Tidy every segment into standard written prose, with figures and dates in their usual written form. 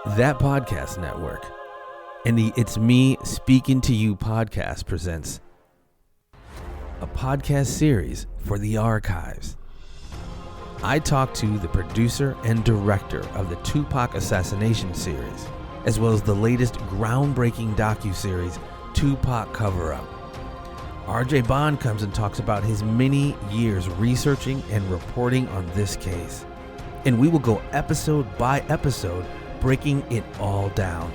That Podcast Network and the It's Me Speaking to You podcast presents a podcast series for the archives. I talked to the producer and director of the Tupac assassination series, as well as the latest groundbreaking docu-series, Tupac Cover-Up. RJ Bond comes and talks about his many years researching and reporting on this case. And we will go episode by episode, breaking it all down.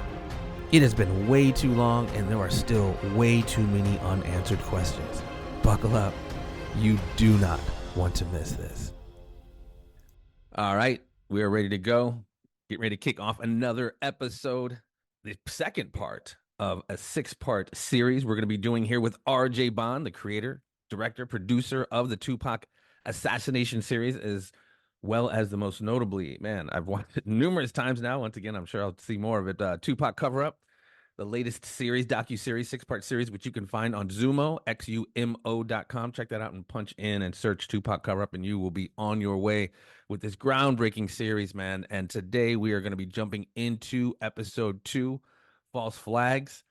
It has been way too long, and there are still way too many unanswered questions. Buckle up. You do not want to miss this. All right, we are ready to go. Get ready to kick off another episode, the second part of a 6-part series we're going to be doing here with RJ Bond, the creator, director, producer of the Tupac assassination series, as well as the most notably, man, I've watched it numerous times now. Once again, I'm sure I'll see more of it. Tupac Cover-Up, the latest series, docu-series, 6-part series, which you can find on Xumo, xumo.com. Check that out and punch in and search Tupac Cover-Up, and you will be on your way with this groundbreaking series, man. And today we are going to be jumping into episode 2, False Flags.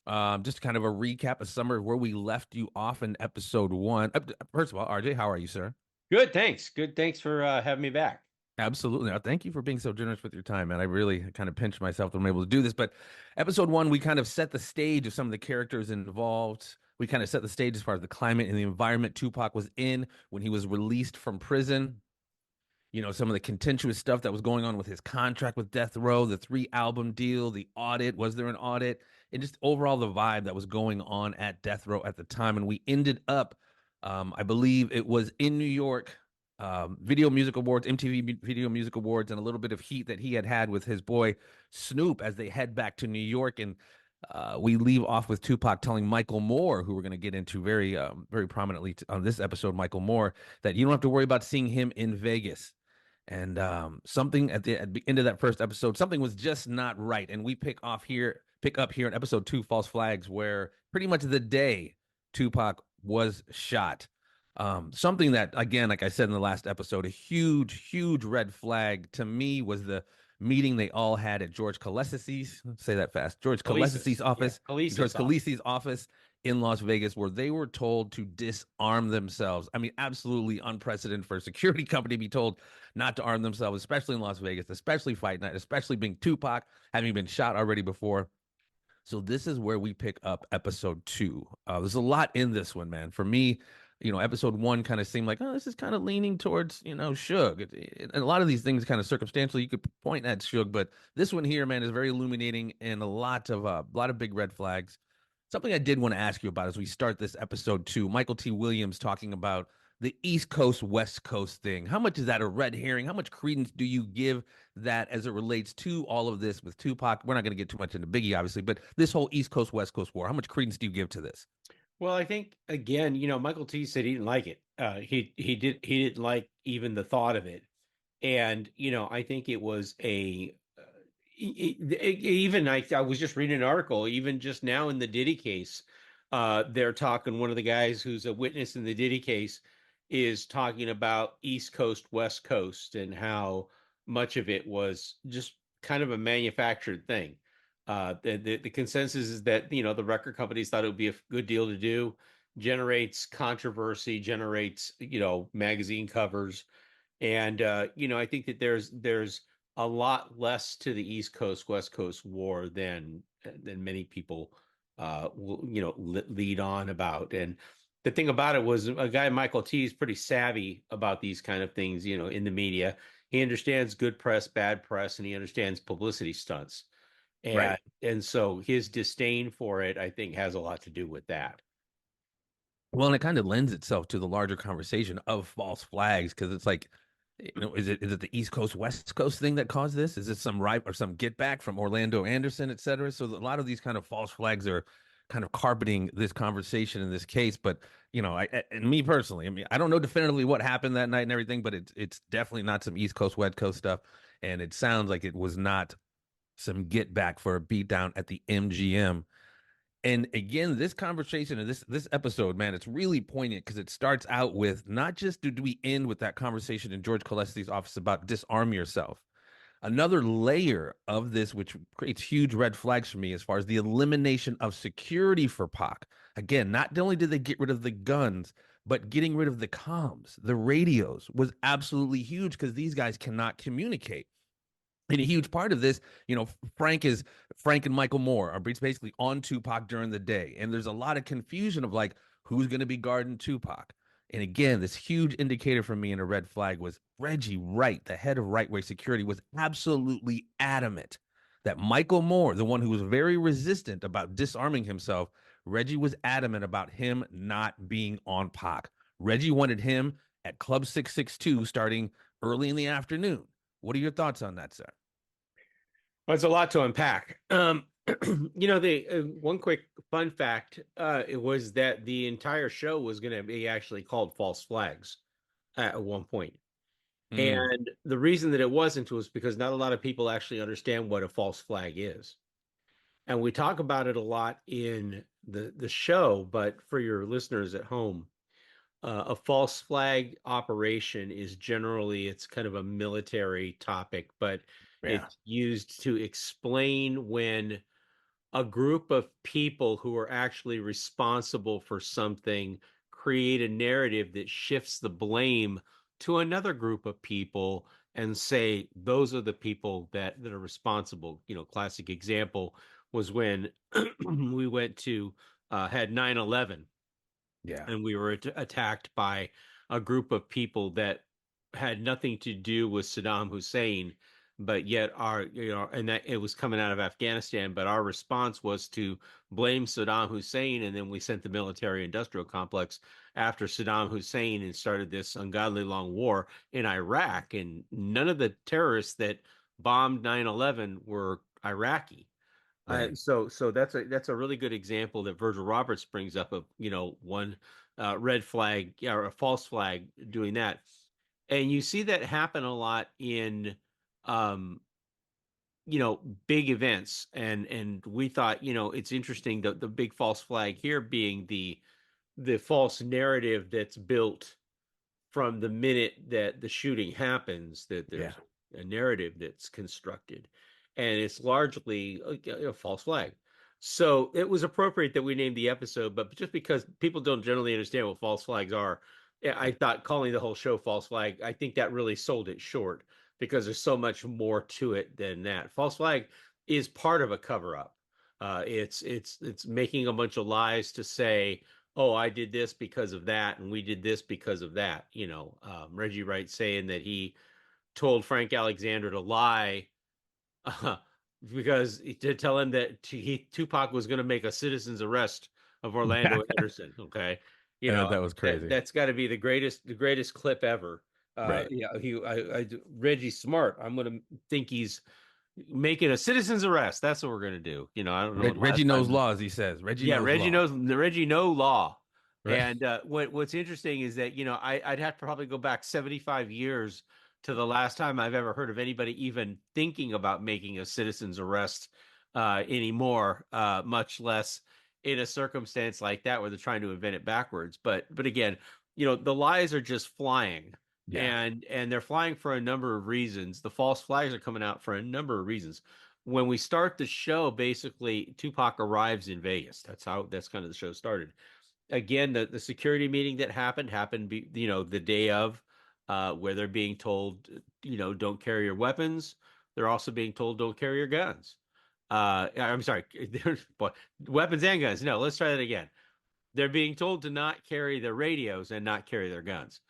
Just kind of a recap, a summary of where we left you off in episode 1. First of all, RJ, how are you, sir? Good, thanks. Good, thanks for having me back. Absolutely. Thank you for being so generous with your time, man. I really kind of pinched myself that I'm able to do this. But episode 1, we kind of set the stage of some of the characters involved. We kind of set the stage as far as the climate and the environment Tupac was in when he was released from prison. You know, some of the contentious stuff that was going on with his contract with Death Row, the 3-album deal, the audit. Was there an audit? And just overall the vibe that was going on at Death Row at the time. And we ended up, I believe it was in New York, Video Music Awards, MTV Video Music Awards, and a little bit of heat that he had with his boy Snoop as they head back to New York. And we leave off with Tupac telling Michael Moore, who we're going to get into very prominently on this episode, Michael Moore, that you don't have to worry about seeing him in Vegas. And something at the end of that first episode, something was just not right. And we pick up here in episode 2, False Flags, where pretty much the day Tupac was shot. Something that, again, like I said in the last episode, a huge red flag to me was the meeting they all had at George Khaleesi's, say that fast, George Khaleesi's office, George Khaleesi's office in Las Vegas, where they were told to disarm themselves. I mean, absolutely unprecedented for a security company to be told not to arm themselves, especially in Las Vegas, especially Fight Night, especially being Tupac, having been shot already before. So this is where we pick up episode 2. There's a lot in this one, man. For me, you know, episode 1 kind of seemed like, oh, this is kind of leaning towards, you know, Suge. And a lot of these things kind of circumstantial. You could point at Suge, but this one here, man, is very illuminating and a lot of big red flags. Something I did want to ask you about as we start this episode 2, Michael T. Williams talking about the East Coast, West Coast thing. How much is that a red herring? How much credence do you give that as it relates to all of this with Tupac? We're not going to get too much into Biggie, obviously, but this whole East Coast, West Coast war, how much credence do you give to this? Well, I think, again, you know, Michael T said he didn't like it. He didn't like even the thought of it. And, you know, I think it was even I was just reading an article, even just now in the Diddy case, they're talking, one of the guys who's a witness in the Diddy case is talking about East Coast, West Coast, and how much of it was just kind of a manufactured thing. The consensus is that, you know, the record companies thought it would be a good deal to do, generates controversy, generates, you know, magazine covers. And, you know, I think that there's a lot less to the East Coast, West Coast war than many people, will, you know, lead on about. And the thing about it was, a guy, Michael T, is pretty savvy about these kind of things, you know, in the media. He understands good press, bad press, and he understands publicity stunts. And, Right. and so his disdain for it, I think, has a lot to do with that. Well, and it kind of lends itself to the larger conversation of false flags, because it's like, you know, is it the East Coast, West Coast thing that caused this? Is it some or some get back from Orlando Anderson, et cetera? So a lot of these kind of false flags are kind of carpeting this conversation in this case. But, you know, and me personally, I mean, I don't know definitively what happened that night and everything, but it's definitely not some East Coast, West Coast stuff. And it sounds like it was not some get back for a beatdown at the MGM. And again, this conversation and this episode, man, it's really poignant because it starts out with, not just do we end with that conversation in George Khaleesi's office about disarm yourself. Another layer of this, which creates huge red flags for me as far as the elimination of security for Pac. Again, not only did they get rid of the guns, but getting rid of the comms, the radios was absolutely huge because these guys cannot communicate. And a huge part of this, Frank and Michael Moore are basically on Tupac during the day. And there's a lot of confusion of like who's going to be guarding Tupac. And again, this huge indicator for me in a red flag was Reggie Wright, the head of Right Way Security, was absolutely adamant that Michael Moore, the one who was very resistant about disarming himself, Reggie was adamant about him not being on Pac. Reggie wanted him at Club 662 starting early in the afternoon. What are your thoughts on that, sir? Well, it's a lot to unpack. The one quick fun fact it was that the entire show was going to be actually called False Flags at one point. Mm, And the reason that it wasn't was because not a lot of people actually understand what a false flag is. And we talk about it a lot in the show, but for your listeners at home, a false flag operation is generally it's kind of a military topic, but yeah, it's used to explain when a group of people who are actually responsible for something create a narrative that shifts the blame to another group of people and say those are the people that are responsible. Classic example was when we went to had 9/11 yeah, and we were attacked by a group of people that had nothing to do with Saddam Hussein, but yet and that it was coming out of Afghanistan, but our response was to blame Saddam Hussein, and then we sent the military industrial complex after Saddam Hussein and started this ungodly long war in Iraq, and none of the terrorists that bombed 9/11 were Iraqi. right. So that's a really good example that Virgil Roberts brings up of one red flag or a false flag doing that, and you see that happen a lot in um, big events, and we thought it's interesting the big false flag here being the false narrative that's built from the minute that the shooting happens, that Yeah, there's a narrative that's constructed, and it's largely a false flag. So it was appropriate that we named the episode, but just because people don't generally understand what false flags are, I thought calling the whole show false flag, I think that really sold it short because there's so much more to it than that. False flag is part of a cover up. It's making a bunch of lies to say, oh, I did this because of that, and we did this because of that. Reggie Wright saying that he told Frank Alexander to lie uh, because to tell him that Tupac was going to make a citizen's arrest of yeah. Orlando Anderson. Okay, I thought that was crazy. that's got to be the greatest clip ever. Right. Yeah, Reggie's smart. I'm going to think he's making a citizen's arrest. That's what we're going to do. I don't know the Reggie last knows time. laws, he says. Reggie Yeah, knows law. Reggie know law. Right. And what's interesting is that I'd have to probably go back 75 years to the last time I've ever heard of anybody even thinking about making a citizen's arrest anymore, much less in a circumstance like that where they're trying to invent it backwards. But again, the lies are just flying, Yeah. and they're flying for a number of reasons. The false flags are coming out for a number of reasons. When we start the show, basically Tupac arrives in Vegas. That's kind of the show started. Again, the security meeting that happened the day of, where they're being told don't carry your weapons. They're also being told don't carry your guns. I'm sorry, weapons and guns. No, let's try that again. They're being told to not carry their radios and not carry their guns.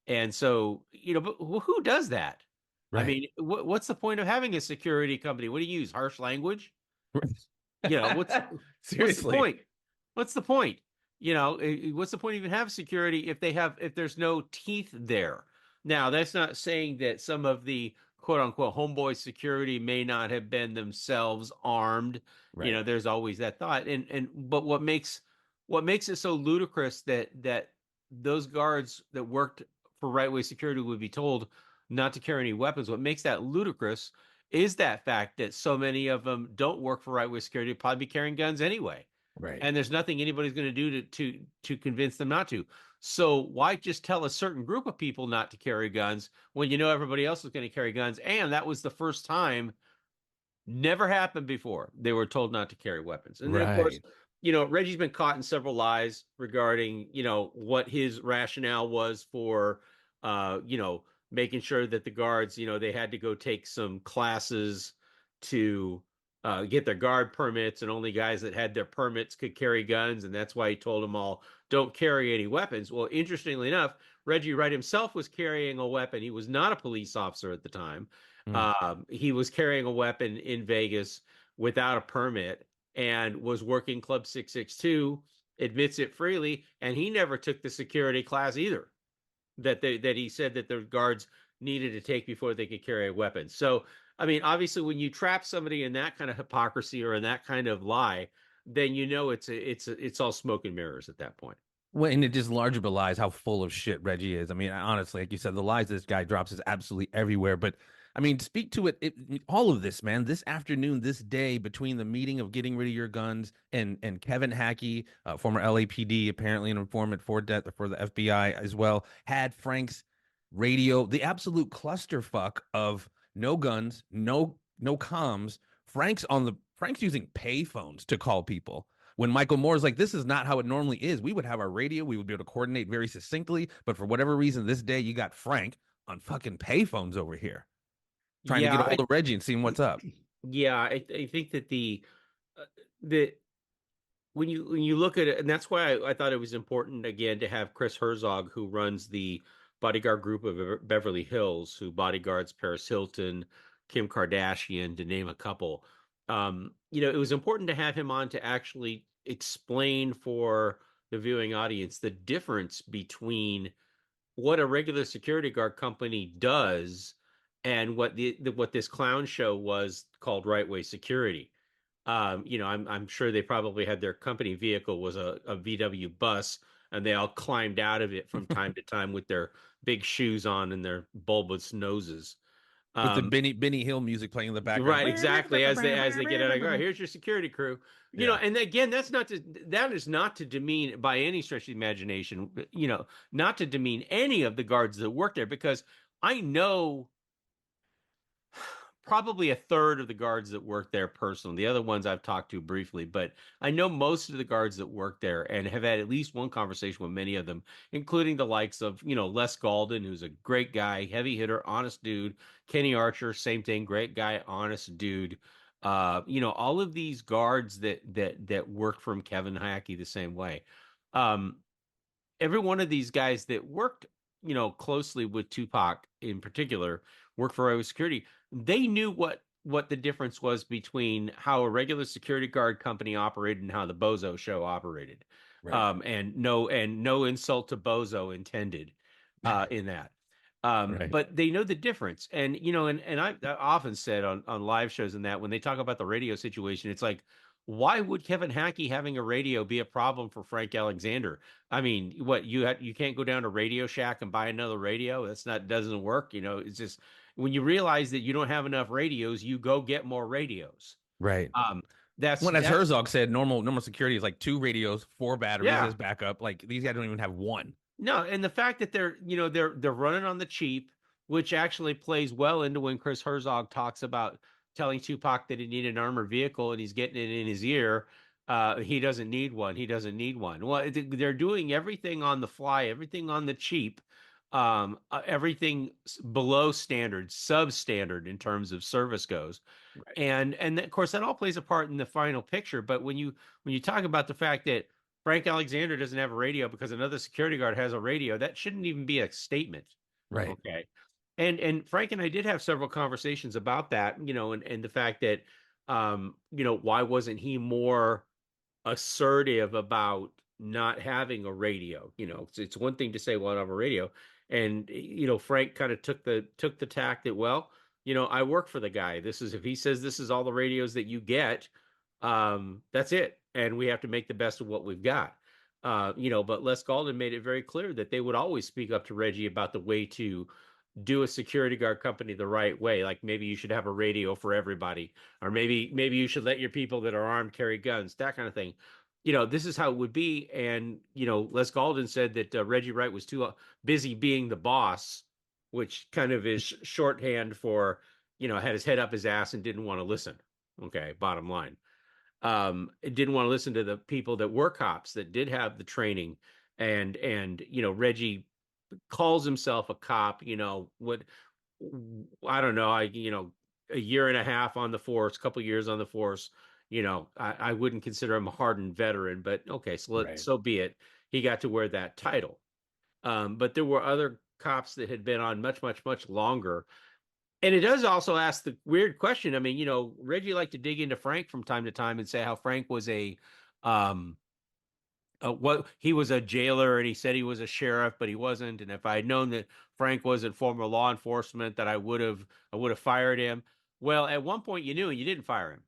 And so, but who does that? I Right. mean, what's the point of having a security company? What do you use? Harsh language? What's the Seriously. point? What's the point? What's the point even have security if there's no teeth there? Now, that's not saying that some of the quote unquote homeboy security may not have been themselves armed. Right. There's always that thought. But what makes it so ludicrous that those guards that worked for right way security would be told not to carry any weapons. What makes that ludicrous is that fact that so many of them don't work for right way security, probably be carrying guns anyway. Right. and there's nothing anybody's going to do to convince them not to. So why just tell a certain group of people not to carry guns when you know everybody else is going to carry guns? And that was the first time, never happened before. They were told not to carry weapons. And then, of course, Right. Reggie's been caught in several lies regarding, what his rationale was for, making sure that the guards, they had to go take some classes to get their guard permits, and only guys that had their permits could carry guns. And that's why he told them all, don't carry any weapons. Well, interestingly enough, Reggie Wright himself was carrying a weapon. He was not a police officer at the time. Mm. He was carrying a weapon in Vegas without a permit and was working Club 662, admits it freely, and he never took the security class either that he said that the guards needed to take before they could carry a weapon. So, I mean, obviously, when you trap somebody in that kind of hypocrisy or in that kind of lie, then it's all smoke and mirrors at that point. Well, and it just larger belies how full of shit Reggie is. I mean, honestly, like you said, the lies this guy drops is absolutely everywhere. But I mean, speak to it, all of this, man. This afternoon, this day, between the meeting of getting rid of your guns and Kevin Hackey, former LAPD, apparently an informant for the FBI as well, had Frank's radio, the absolute clusterfuck of no guns, no comms. Frank's using payphones to call people when Michael Moore's like, this is not how it normally is. We would have our radio, we would be able to coordinate very succinctly, but for whatever reason, this day you got Frank on fucking payphones over here trying to Yeah, get a hold of Reggie and seeing what's up. yeah, I think that the when you look at it, and that's why I thought it was important again to have Chris Herzog, who runs the bodyguard group of Beverly Hills, who bodyguards Paris Hilton, Kim Kardashian, to name a couple. It was important to have him on to actually explain for the viewing audience the difference between what a regular security guard company does and what this clown show was called Right Way Security. I'm sure they probably had their company vehicle was a VW bus, and they all climbed out of it from time to time with their big shoes on and their bulbous noses. With the Um, Benny Hill music playing in the background. right, exactly. As they get out, I go, here's your security crew. Yeah. And again, that is not to demean by any stretch of the imagination. Not to demean any of the guards that work there, because I know probably a third of the guards that work there personally. The other ones I've talked to briefly, but I know most of the guards that work there and have had at least one conversation with many of them, including the likes of, Les Galden, who's a great guy, heavy hitter, honest dude. Kenny Archer, same thing, great guy, honest dude. All of these guards that work from Kevin Hackey the same way. Um, every one of these guys that worked, closely with Tupac in particular, worked for Iowa Security. They knew what the difference was between how a regular security guard company operated and how the Bozo show operated. Right. And no insult to Bozo intended in that. Right. But they know the difference. And I often said on live shows and that when they talk about the radio situation, it's like, why would Kevin Hackey having a radio be a problem for Frank Alexander? I mean, what you can't go down to Radio Shack and buy another radio? Doesn't work. It's just when you realize that you don't have enough radios, you go get more radios. Right. Um, that's When, as that's Herzog said, normal security is like two radios, four batteries yeah. as backup. Like these guys don't even have one. No, and the fact that they're running on the cheap, which actually plays well into when Chris Herzog talks about telling Tupac that he needed an armored vehicle and he's getting it in his ear. He doesn't need one. He doesn't need one. Well, they're doing everything on the fly, everything on the cheap, everything below standard, substandard in terms of service goes. Right. And of course that all plays a part in the final picture. But when you talk about the fact that Frank Alexander doesn't have a radio because another security guard has a radio, that shouldn't even be a statement. Right. Okay. And Frank and I did have several conversations about that, and the fact that why wasn't he more assertive about not having a radio? It's one thing to say, well, I don't have a radio. And Frank kind of took the tack that, well, I work for the guy. If he says this is all the radios that you get, that's it. And we have to make the best of what we've got. But Les Galden made it very clear that they would always speak up to Reggie about the way to do a security guard company the right way. Like maybe you should have a radio for everybody, or maybe you should let your people that are armed carry guns, that kind of thing. this is how it would be. And, Les Galden said that Reggie Wright was too busy being the boss, which kind of is shorthand for, had his head up his ass and didn't want to listen. Okay, bottom line. It didn't want to listen to the people that were cops that did have the training. And Reggie calls himself a cop, what I don't know, a year and a half on the force, a couple years on the force. I wouldn't consider him a hardened veteran, but okay, Right. so be it. He got to wear that title. But there were other cops that had been on much, much, much longer. And it does also ask the weird question. I mean, Reggie liked to dig into Frank from time to time and say how Frank was um, what he was a jailer, and he said he was a sheriff, but he wasn't. And if I had known that Frank wasn't former law enforcement, that I would have fired him. Well, at one point you knew and you didn't fire him,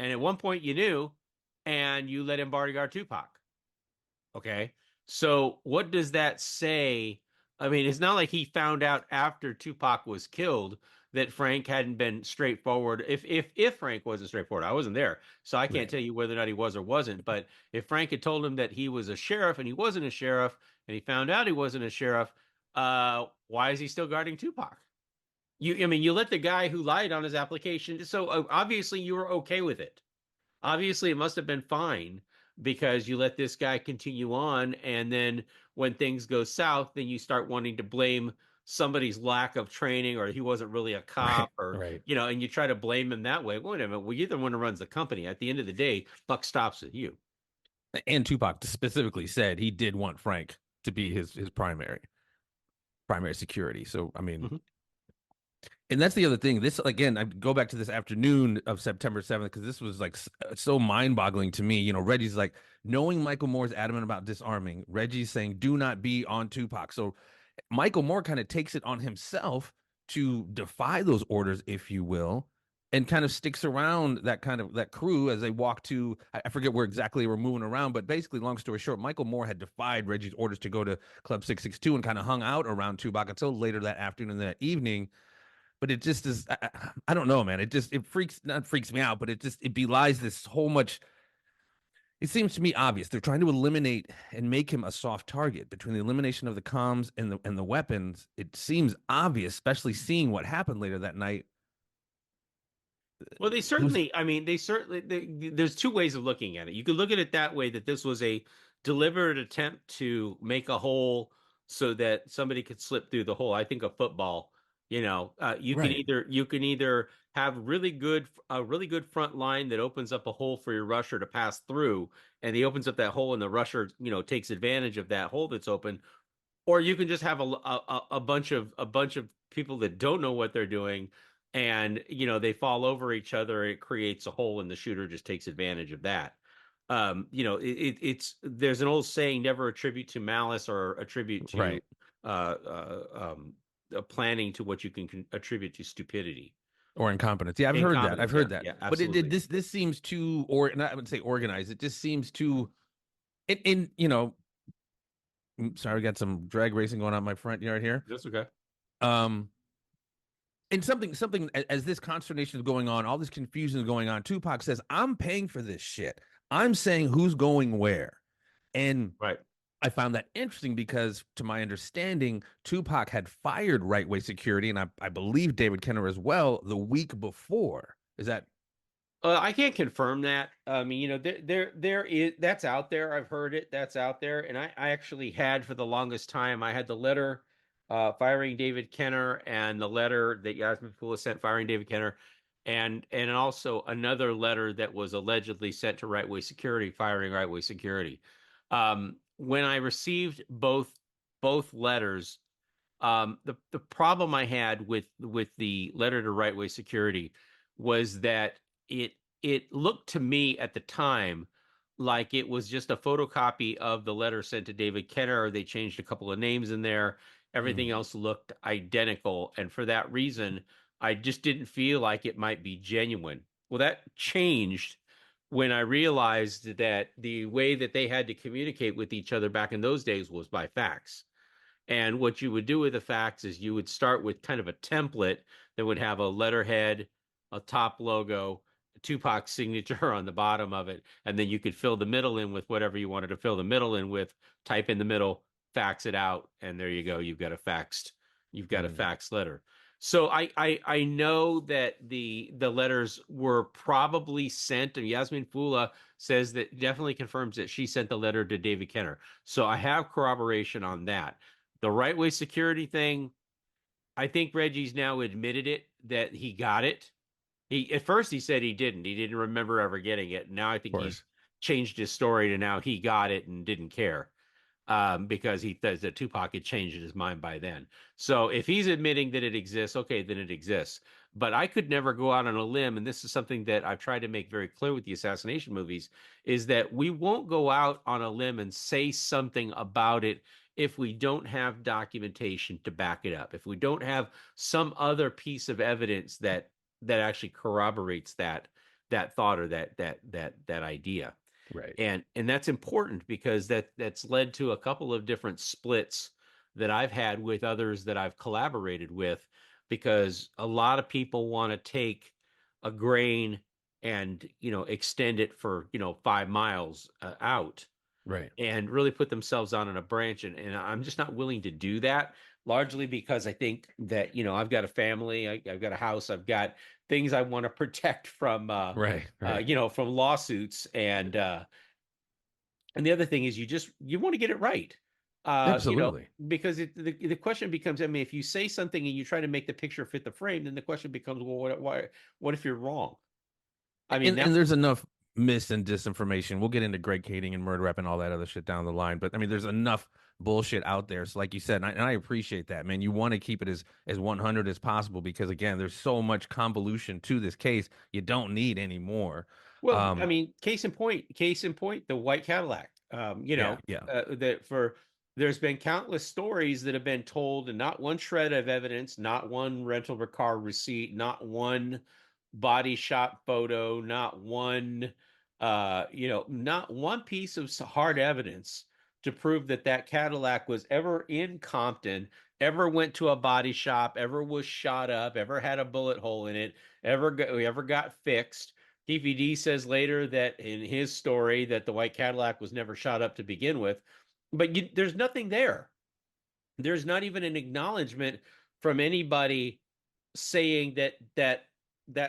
and at one point you knew and you let him bodyguard Tupac. Okay. So what does that say? I mean, it's not like he found out after Tupac was killed that Frank hadn't been straightforward. If Frank wasn't straightforward, I wasn't there, so I can't Right. tell you whether or not he was or wasn't. But if Frank had told him that he was a sheriff and he wasn't a sheriff, and he found out he wasn't a sheriff, why is he still guarding Tupac? I mean, you let the guy who lied on his application. So obviously you were okay with it. Obviously it must have been fine because you let this guy continue on, and then when things go south, then you start wanting to blame somebody's lack of training, or he wasn't really a Right. cop, or Right. and you try to blame him that way. Wait a minute, well, you're the one who runs the company. At the end of the day, buck stops with you. And Tupac specifically said he did want Frank to be his primary security. So I mean, Mhm. and that's the other thing. This again, I go back to this afternoon of September 7th because this was like so mind-boggling to me. Reggie's like knowing Michael Moore's adamant about disarming. Reggie's saying, "Do not be on Tupac." So Michael Moore kind of takes it on himself to defy those orders, if you will, and kind of sticks around that crew as they walk to I forget where exactly we're moving around, but basically, long story short, Michael Moore had defied Reggie's orders to go to Club 662 and kind of hung out around Tupac until later that afternoon and that evening. But it just is I don't know, man. It freaks not freaks me out, but it belies this whole much. It seems to me obvious they're trying to eliminate and make him a soft target between the elimination of the comms and the weapons. It seems obvious, especially seeing what happened later that night. Well, they Those certainly, I mean, there's two ways of looking at it. You could look at it that way, that this was a deliberate attempt to make a hole so that somebody could slip through the hole. I think of football, right, you can either have a really good front line that opens up a hole for your rusher to pass through, and he opens up that hole and the rusher, takes advantage of that hole that's open, or you can just have a bunch of people that don't know what they're doing, and they fall over each other. It creates a hole, and the shooter just takes advantage of that. It's there's an old saying: never attribute to malice or attribute to right. planning to what you can attribute to stupidity. Or incompetence. Yeah, I've heard that. I've Incompetence, yeah, heard that. yeah, But absolutely. this seems too, or not, I would say organized. It just seems too. Sorry, we got some drag racing going on in my front yard here. That's okay. Um, and something as this consternation is going on, all this confusion is going on. Tupac says, "I'm paying for this shit. I'm saying who's going where," and Right. I found that interesting because, to my understanding, Tupac had fired Right Way Security, and I believe David Kenner as well the week before. Is that I can't confirm that. I mean, there is that's out there. I've heard it. That's out there, and I actually had for the longest time. I had the letter firing David Kenner, and the letter that Yasmin Pula sent firing David Kenner, and also another letter that was allegedly sent to Right Way Security firing Right Way Security. When I received both letters, the problem I had with the letter to Right Way Security was that it looked to me at the time like it was just a photocopy of the letter sent to David Kenner. They changed a couple of names in there. Everything mm, else looked identical, and for that reason, I just didn't feel like it might be genuine. Well, that changed when I realized that the way that they had to communicate with each other back in those days was by fax. And what you would do with the fax is you would start with kind of a template that would have a letterhead, a top logo, Tupac's signature on the bottom of it, and then you could fill the middle in with whatever you wanted to fill the middle in with, type in the middle, fax it out, and there you go. You've got a Mm, faxed letter. So I know that the letters were probably sent, and Yasmin Fula says that definitely confirms that she sent the letter to David Kenner. So I have corroboration on that. The right way security thing, I think Reggie's now admitted it that he got it. He at first he said he didn't. He didn't remember ever getting it. Now I of think he's course. changed his story to now he got it and didn't care, because he says that Tupac had changed his mind by then. So if he's admitting that it exists, okay, then it exists. But I could never go out on a limb, and this is something that I've tried to make very clear with the assassination movies, is that we won't go out on a limb and say something about it if we don't have documentation to back it up. If we don't have some other piece of evidence that actually corroborates that thought or that idea. Right. And that's important because that's led to a couple of different splits that I've had with others that I've collaborated with, because a lot of people want to take a grain and extend it for 5 miles out Right. and really put themselves out on a branch, and I'm just not willing to do that, largely because I think that I've got a family, I've got a house, I've got things I want to protect from Right. Right. from lawsuits, and the other thing is you want to get it right. Absolutely. Because the question becomes, I mean, if you say something and you try to make the picture fit the frame, then the question becomes, well, what if you're wrong? I mean, And that's there's enough mis and disinformation. We'll get into Greg Kading and murder rep and all that other shit down the line. But I mean, there's enough bullshit out there. So like you said, and I appreciate that, man. You want to keep it as 100 as possible because again, there's so much convolution to this case. You don't need any more. Well, I Um, mean, case in point, the white Cadillac. yeah, yeah, That for there's been countless stories that have been told, and not one shred of evidence, not one rental car receipt, not one body shop photo, not one piece of hard evidence to prove that Cadillac was ever in Compton, ever went to a body shop, ever was shot up, ever had a bullet hole in it, ever got fixed. DVD says later that in his story that the white Cadillac was never shot up to begin with, but there's nothing there. There's not even an acknowledgement from anybody saying that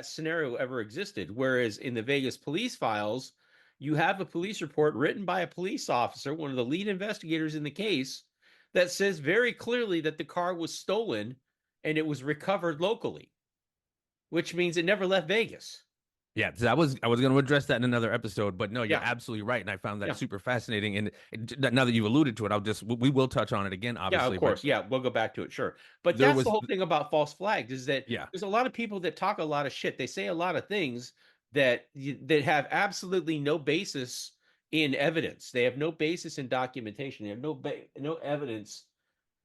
scenario ever existed. Whereas in the Vegas police files, you have a police report written by a police officer, one of the lead investigators in the case, that says very clearly that the car was stolen and it was recovered locally, which means it never left Vegas. yeah. So I was going to address that in another episode, but no, you're Yeah, absolutely right, and I found that yeah. super fascinating. And now that you've alluded to it, we will touch on it again, Yeah, of obviously. But course. Yeah, we'll go back to it. Sure. But there that's the was, whole thing about false flags, is that yeah, there's a lot of people that talk a lot of shit. They say a lot of things that have absolutely no basis in evidence. They have no basis in documentation. They have no evidence.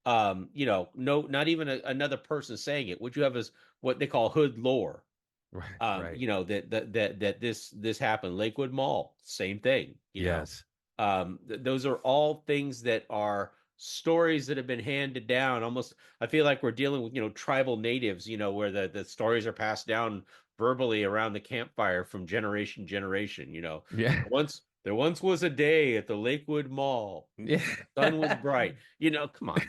No, not even another person saying it. What you have is what they call hood lore. right, right, That this happened. Lakewood Mall, same thing. yes, Those are all things that are stories that have been handed down. Almost, I feel like we're dealing with tribal natives. Where the stories are passed down verbally around the campfire from generation to generation. yeah, There once was a day at the Lakewood Mall. yeah. Sun was bright. Come on.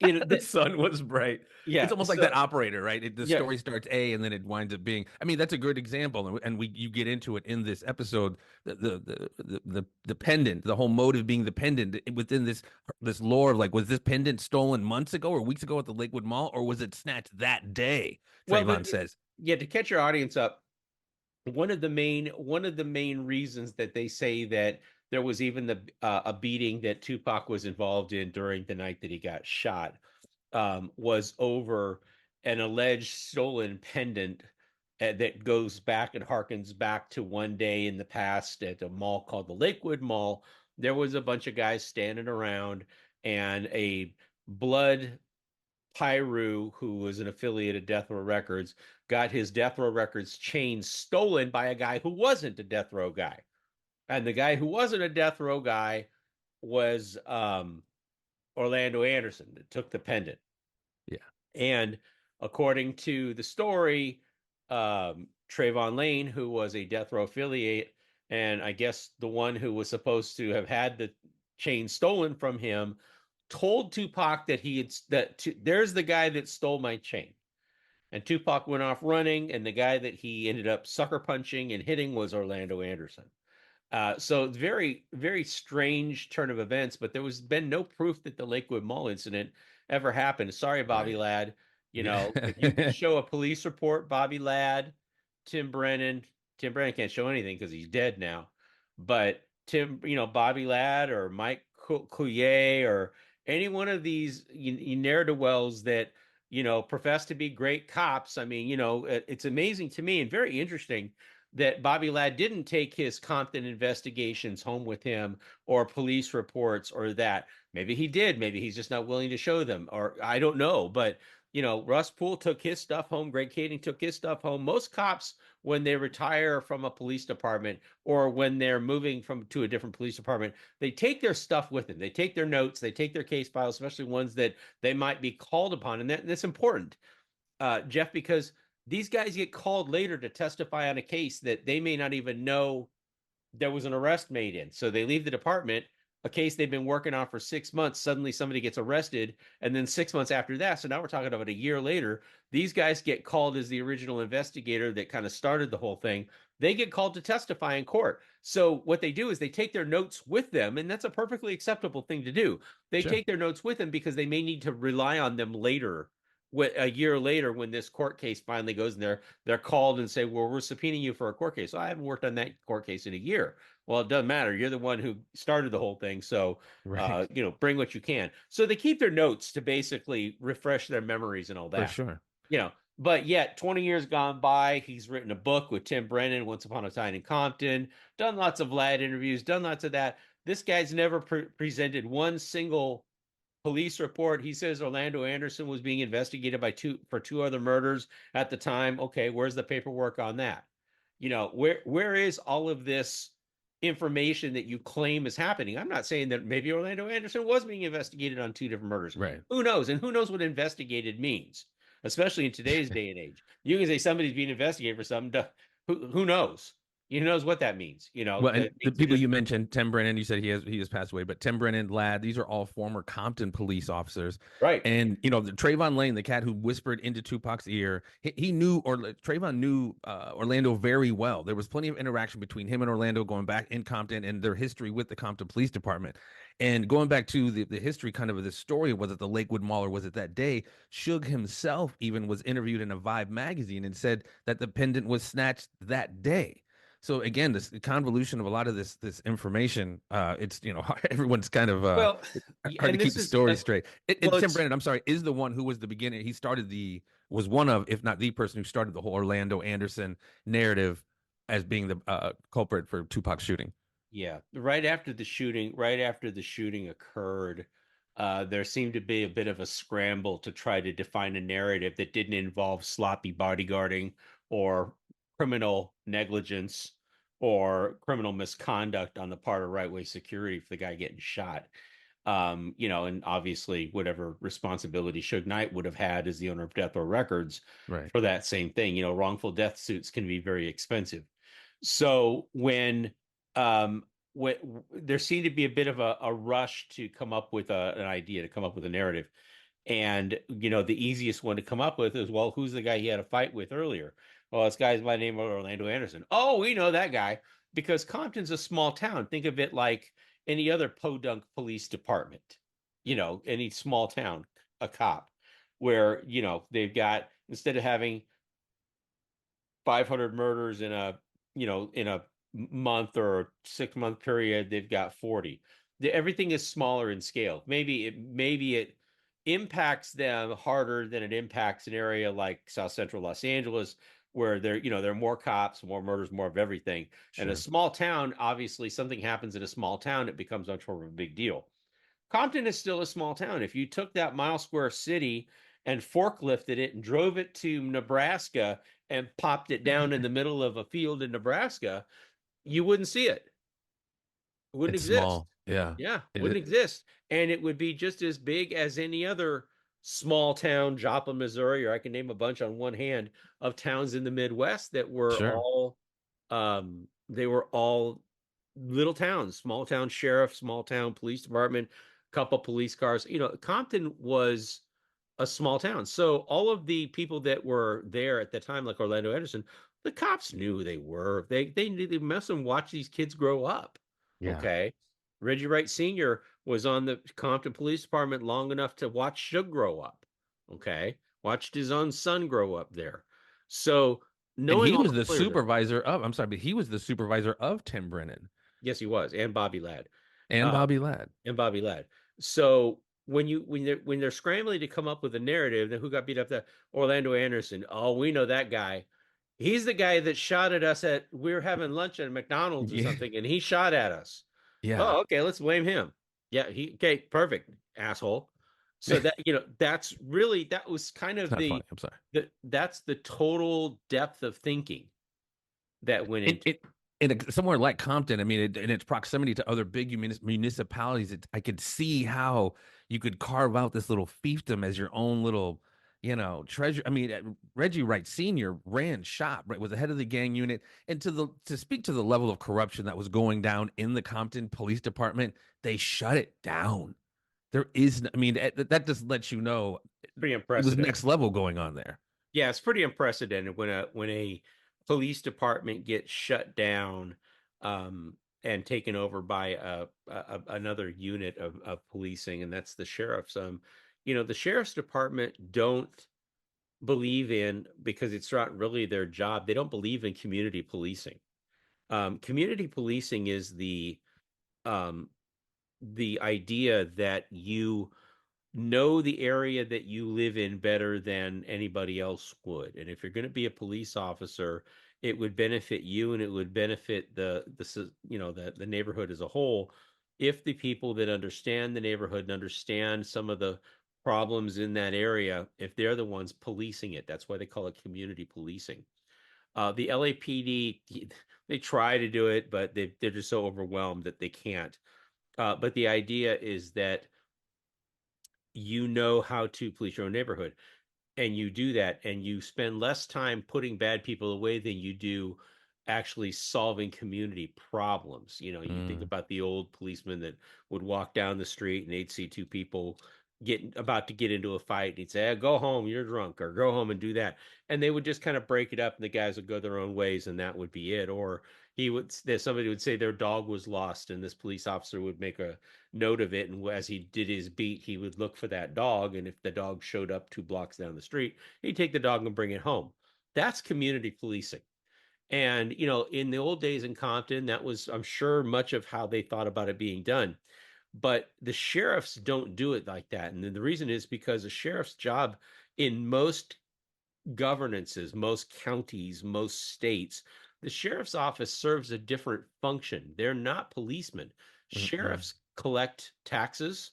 The sun was bright. It's Yeah. almost like So that operator, right? The yeah. story starts A and then it winds up being. I mean, that's a good example, and we you get into it in this episode. The pendant, the whole motive being the pendant within this lore of like, was this pendant stolen months ago or weeks ago at the Lakewood Mall, or was it snatched that day? Well, Trayvon says. yeah. To catch your audience up, one of the main reasons that they say that there was even a beating that Tupac was involved in during the night that he got shot, was over an alleged stolen pendant that goes back and harkens back to one day in the past at a mall called the Lakewood Mall. There was a bunch of guys standing around, and a blood Pyru, who was an affiliate of Death Row Records, got his Death Row Records chain stolen by a guy who wasn't a Death Row guy. And the guy who wasn't a Death Row guy was Orlando Anderson that took the pendant. Yeah. And according to the story, Trayvon Lane, who was a death row affiliate, and I guess the one who was supposed to have had the chain stolen from him, told Tupac that there's the guy that stole my chain. And Tupac went off running, and the guy that he ended up sucker punching and hitting was Orlando Anderson. So very, very strange turn of events, but there was been no proof that the Lakewood Mall incident ever happened. Sorry, Bobby Right. Ladd. You know, if you can Yeah. show a police report, Bobby Ladd, Tim Brennan, Tim Brennan can't show anything because he's dead now. But Bobby Ladd or Mike Coulier or any one of these ne'er-do-wells that, profess to be great cops. I mean, it's amazing to me and very interesting that Bobby Ladd didn't take his Compton investigations home with him or police reports or that. Maybe he did. Maybe he's just not willing to show them, or I don't know. But, Russ Poole took his stuff home. Greg Kading took his stuff home. Most cops, when they retire from a police department or when they're moving to a different police department, they take their stuff with them. They take their notes, they take their case files, especially ones that they might be called upon. And that's important, Jeff, because these guys get called later to testify on a case that they may not even know there was an arrest made in. So they leave the department, a case they've been working on for 6 months. Suddenly somebody gets arrested. And then 6 months after that, so now we're talking about a year later, these guys get called as the original investigator that kind of started the whole thing. They get called to testify in court. So what they do is they take their notes with them, and that's a perfectly acceptable thing to do. They Sure. take their notes with them because they may need to rely on them later, a year later, when this court case finally goes in there, they're called and say, well, we're subpoenaing you for a court case. So I haven't worked on that court case in a year. Well, it doesn't matter. You're the one who started the whole thing. So, Right. bring what you can. So they keep their notes to basically refresh their memories and all For that. sure. But yet 20 years gone by, he's written a book with Tim Brennan, Once Upon a Time in Compton, done lots of Ladd interviews, done lots of that. This guy's never presented one single police report. He says Orlando Anderson was being investigated for two other murders at the time. Okay, where's the paperwork on that? Where is all of this information that you claim is happening? I'm not saying that maybe Orlando Anderson was being investigated on two different murders. Right. Who knows? And who knows what investigated means, especially in today's day and age. You can say somebody's being investigated for something. Who knows? Who knows what that means? Well, and That the things are people just you mentioned, Tim Brennan, you said he has passed away, but Tim Brennan, Ladd, these are all former Compton police officers. right. And the Trayvon Lane, the cat who whispered into Tupac's ear, he knew, or Trayvon knew Orlando very well. There was plenty of interaction between him and Orlando going back in Compton and their history with the Compton Police Department. And going back to the history kind of this story, was it the Lakewood Mall or was it that day? Suge himself even was interviewed in a Vibe magazine and said that the pendant was snatched that day. So again, this convolution of a lot of this information, it's everyone's kind of Well, hard to and keep this the is story straight. And well, Tim it's Brennan, I'm sorry, is the one who was the beginning. He started was one of, if not the person who started the whole Orlando Anderson narrative as being the culprit for Tupac's shooting. Yeah, right after the shooting occurred, there seemed to be a bit of a scramble to try to define a narrative that didn't involve sloppy bodyguarding or criminal negligence or criminal misconduct on the part of right way security for the guy getting shot. And obviously whatever responsibility Suge Knight would have had as the owner of Death Row Records Right. for that same thing. Wrongful death suits can be very expensive. So um, when there seemed to be a bit of a rush to come up with an idea, to come up with a narrative. And, the easiest one to come up with is, well, who's the guy he had a fight with earlier? Well, this guy's by the name of Orlando Anderson. Oh, we know that guy because Compton's a small town. Think of it like any other podunk police department, any small town, a cop, where, they've got, instead of having 500 murders in a month or 6 month period, they've got 40. Everything is smaller in scale. Maybe it impacts them harder than it impacts an area like South Central Los Angeles, where there are more cops, more murders, more of everything. And a Sure. small town, obviously something happens in a small town, it becomes much more of a big deal. Compton is still a small town. If you took that mile square city and forklifted it and drove it to Nebraska and popped it down in the middle of a field in Nebraska, you wouldn't see it. It wouldn't It's exist. small. Yeah. Yeah, wouldn't It, exist. And it would be just as big as any other small town Joplin, Missouri, or I can name a bunch on one hand of towns in the Midwest that were Sure. all they were all little towns, small town sheriff, small town police department, couple police cars. Compton was a small town. So all of the people that were there at the time, like Orlando Anderson, the cops knew who they were. They knew they must have watched these kids grow up. Yeah. Okay. Reggie Wright Sr. was on the Compton Police Department long enough to watch Suge grow up. Okay. Watched his own son grow up there. So And knowing he all was the the players there, supervisor of, I'm sorry, but he was the supervisor of Tim Brennan yes, he was, and Bobby Ladd. and Um, Bobby Ladd. and Bobby Ladd. So when they're scrambling to come up with a narrative, then who got beat up? The Orlando Anderson. Oh, we know that guy. He's the guy that shot at us at we were having lunch at McDonald's or Yeah. something, and he shot at us. Yeah. Oh, okay, let's blame him. Yeah, he okay, perfect, asshole. So that was kind It's of not funny. I'm sorry. that's the total depth of thinking that went it into it somewhere like Compton, I mean, in its proximity to other big municipalities, I could see how you could carve out this little fiefdom as your own little, treasure. I mean, Reggie Wright Sr. ran shop, right, was the head of the gang unit, and to speak to the level of corruption that was going down in the Compton Police Department, they shut it down. There is, I mean, that just lets you know pretty it was unprecedented. next level going on there. Yeah, it's pretty unprecedented when a police department gets shut down and taken over by another unit of policing, and that's the sheriff's. The sheriff's department don't believe in because it's not really their job. They don't believe in community policing. Community policing is um, the idea that you know the area that you live in better than anybody else would. And if you're going to be a police officer, it would benefit you and it would benefit the neighborhood as a whole if the people that understand the neighborhood and understand some of the problems in that area, if they're the ones policing it. That's why they call it community policing. The LAPD, they try to do it, but they're just so overwhelmed that they can't. But the idea is that you know how to police your own neighborhood, and you do that and you spend less time putting bad people away than you do actually solving community problems. You think Mm. about the old policeman that would walk down the street and they'd see two people about to get into a fight, and he'd say, go home, you're drunk, or go home and do that, and they would just kind of break it up and the guys would go their own ways and that would be it. Or somebody would say their dog was lost and this police officer would make a note of it, and as he did his beat he would look for that dog, and if the dog showed up 2 blocks down the street he'd take the dog and bring it home. That's community policing. And in the old days in Compton, that was, I'm sure, much of how they thought about it being done. But the sheriffs don't do it like that, and the reason is because a sheriff's job in most governances, most counties, most states, the sheriff's office serves a different function. They're not policemen. Mm-mm. Sheriffs collect taxes.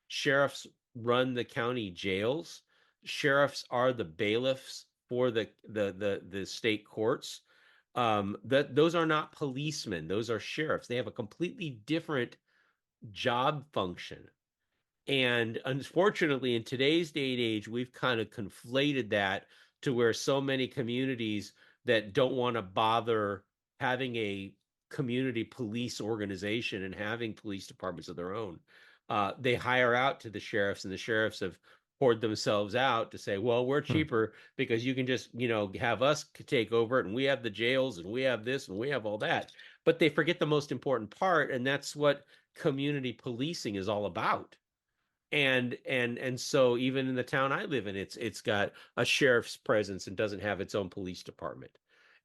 Sheriffs run the county jails. Sheriffs are the bailiffs for the state courts. That those are not policemen. Those are sheriffs. They have a completely different job function. And unfortunately, in today's day and age, we've kind of conflated that to where so many communities that don't want to bother having a community police organization and having police departments of their own, they hire out to the sheriffs, and the sheriffs have poured themselves out to say, well, we're Hmm. cheaper because you can just, have us take over it, and we have the jails and we have this and we have all that. But they forget the most important part, and that's what community policing is all about. And so even in the town I live in, it's got a sheriff's presence and doesn't have its own police department.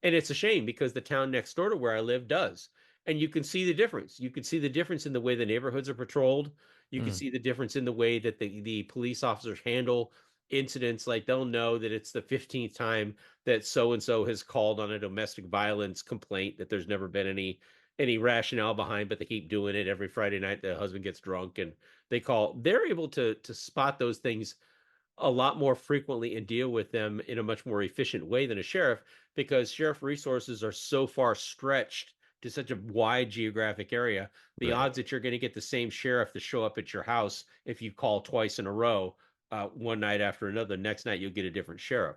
And it's a shame because the town next door to where I live does. And you can see the difference. You can see the difference in the way the neighborhoods are patrolled. You can Mm. see the difference in the way that the police officers handle incidents. Like they'll know that it's the 15th time that so and so has called on a domestic violence complaint, that there's never been any rationale behind, but they keep doing it every Friday night. The husband gets drunk and they're able to spot those things a lot more frequently and deal with them in a much more efficient way than a sheriff, because sheriff resources are so far stretched to such a wide geographic area. The Right. odds that you're going to get the same sheriff to show up at your house if you call twice in a row one night after another. Next night, you'll get a different sheriff.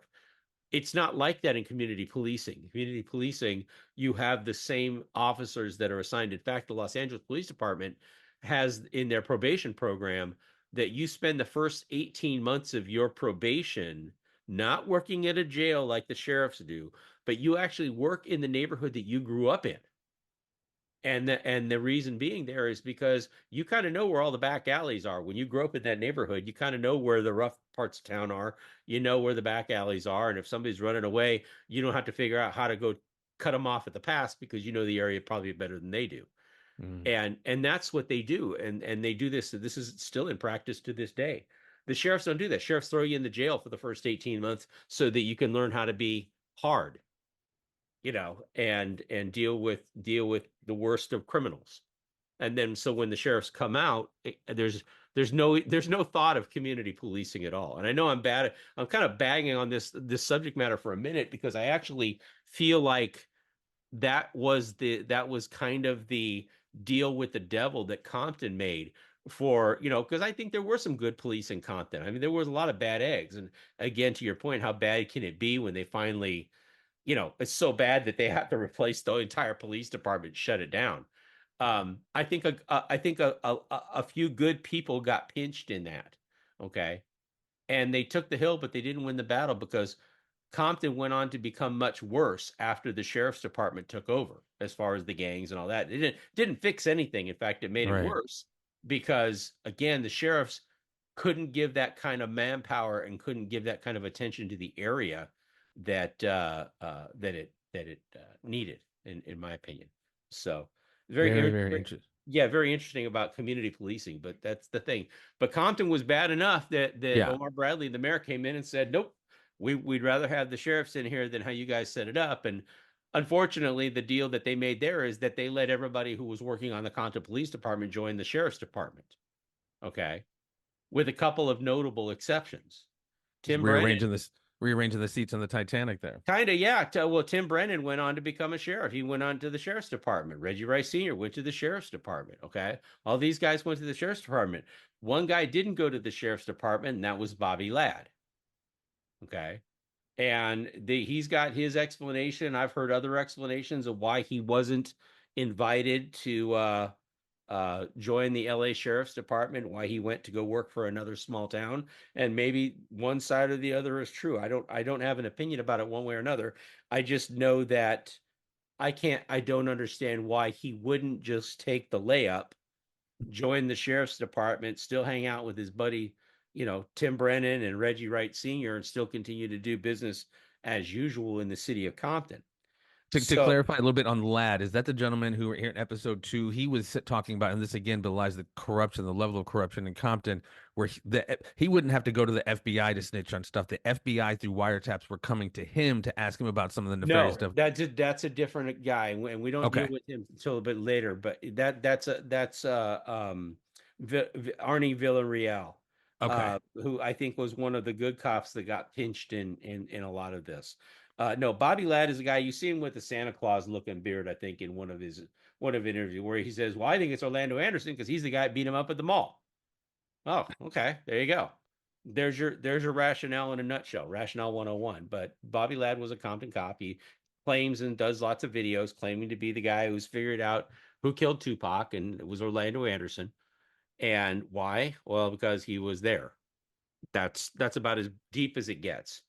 It's not like that in community policing. Community policing, you have the same officers that are assigned. In fact, the Los Angeles Police Department has in their probation program that you spend the first 18 months of your probation not working at a jail like the sheriffs do, but you actually work in the neighborhood that you grew up in. And the reason being there is because you kind of know where all the back alleys are. When you grow up in that neighborhood, you kind of know where the rough parts of town are. You know where the back alleys are, and if somebody's running away, you don't have to figure out how to go cut them off at the pass because you know the area probably better than they do. Mm. And that's what they do, and they do this. This is still in practice to this day. The sheriffs don't do that. Sheriffs throw you in the jail for the first 18 months so that you can learn how to be hard, and deal with the worst of criminals. And then so when the sheriffs come out, there's no thought of community policing at all. And I know I'm kind of bagging on this subject matter for a minute because I actually feel like that was kind of the deal with the devil that Compton made for, because I think there were some good police in Compton. I mean, there was a lot of bad eggs. And again, to your point, how bad can it be when they finally, it's so bad that they have to replace the entire police department, shut it down. I think a few good people got pinched in that. Okay. And they took the hill, but they didn't win the battle because Compton went on to become much worse after the sheriff's department took over, as far as the gangs and all that. It didn't fix anything. In fact, it made it Right. worse because again, the sheriffs couldn't give that kind of manpower and couldn't give that kind of attention to the area that it needed, in my opinion. So Very, very interesting. yeah, very interesting about community policing, but that's the thing. But Compton was bad enough that Yeah. Omar Bradley, the mayor, came in and said, "Nope, we'd rather have the sheriffs in here than how you guys set it up." And unfortunately, the deal that they made there is that they let everybody who was working on the Compton Police Department join the sheriff's department. Okay, with a couple of notable exceptions. Just Tim Brennan. rearranging the seats on the Titanic there. Kind of, yeah. Well, Tim Brennan went on to become a sheriff. He went on to the sheriff's department. Reggie Rice Sr. went to the sheriff's department. Okay. All these guys went to the sheriff's department. One guy didn't go to the sheriff's department, and that was Bobby Ladd. Okay. And he's got his explanation. I've heard other explanations of why he wasn't invited to join the LA Sheriff's Department, why he went to go work for another small town. And maybe one side or the other is true. I don't have an opinion about it one way or another. I just know that I don't understand why he wouldn't just take the layup, join the sheriff's department, still hang out with his buddy, Tim Brennan and Reggie Wright Sr., and still continue to do business as usual in the city of Compton. To So clarify a little bit on Ladd, is that the gentleman who were here in episode 2? He was talking about, and this again belies the corruption, the level of corruption in Compton, where he wouldn't have to go to the FBI to snitch on stuff. The FBI through wiretaps were coming to him to ask him about some of the nefarious no, stuff. that's a different guy, and we don't deal Okay, with him until a bit later. But Arnie Villarreal, okay. who I think was one of the good cops that got pinched in a lot of this. No, Bobby Ladd is a guy you see him with the Santa Claus looking beard. I think in one of interview where he says, "Well, I think it's Orlando Anderson because he's the guy that beat him up at the mall." Oh, okay, there you go. There's your rationale in a nutshell, rationale 101. But Bobby Ladd was a Compton cop. He claims and does lots of videos claiming to be the guy who's figured out who killed Tupac, and it was Orlando Anderson. And why? Well, because he was there. That's about as deep as it gets.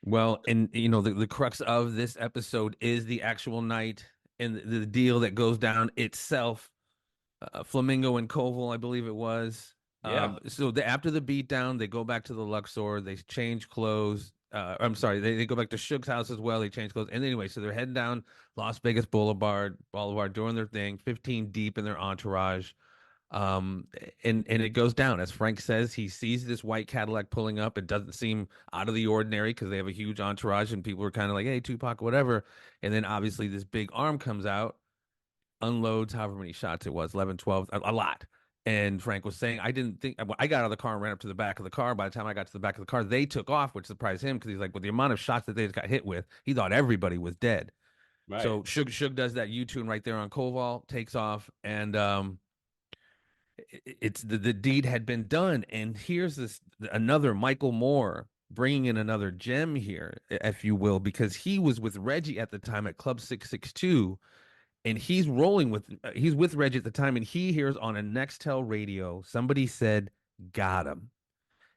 Well, and the crux of this episode is the actual night and the deal that goes down itself. Flamingo and Koval, I believe it was. Yeah, After the beatdown, they go back to the Luxor. They change clothes. I'm sorry, they go back to Suge's house as well. They change clothes. And anyway, so they're heading down Las Vegas Boulevard, doing their thing, 15 deep in their entourage. And it goes down. As Frank says, he sees this white Cadillac pulling up. It doesn't seem out of the ordinary because they have a huge entourage and people are kind of like, hey, Tupac, whatever. And then obviously this big arm comes out, unloads however many shots it was, 11, 12, a lot. And Frank was saying, I didn't think, I got out of the car and ran up to the back of the car. By the time I got to the back of the car, they took off, which surprised him because he's like, with the amount of shots that they just got hit with, he thought everybody was dead. right. So Suge does that U-turn right there on Koval, takes off, and it's the deed had been done. And here's this another Michael Moore bringing in another gem here, if you will, because he was with Reggie at the time at Club 662, and he's with Reggie at the time, and he hears on a Nextel radio somebody said, "Got him."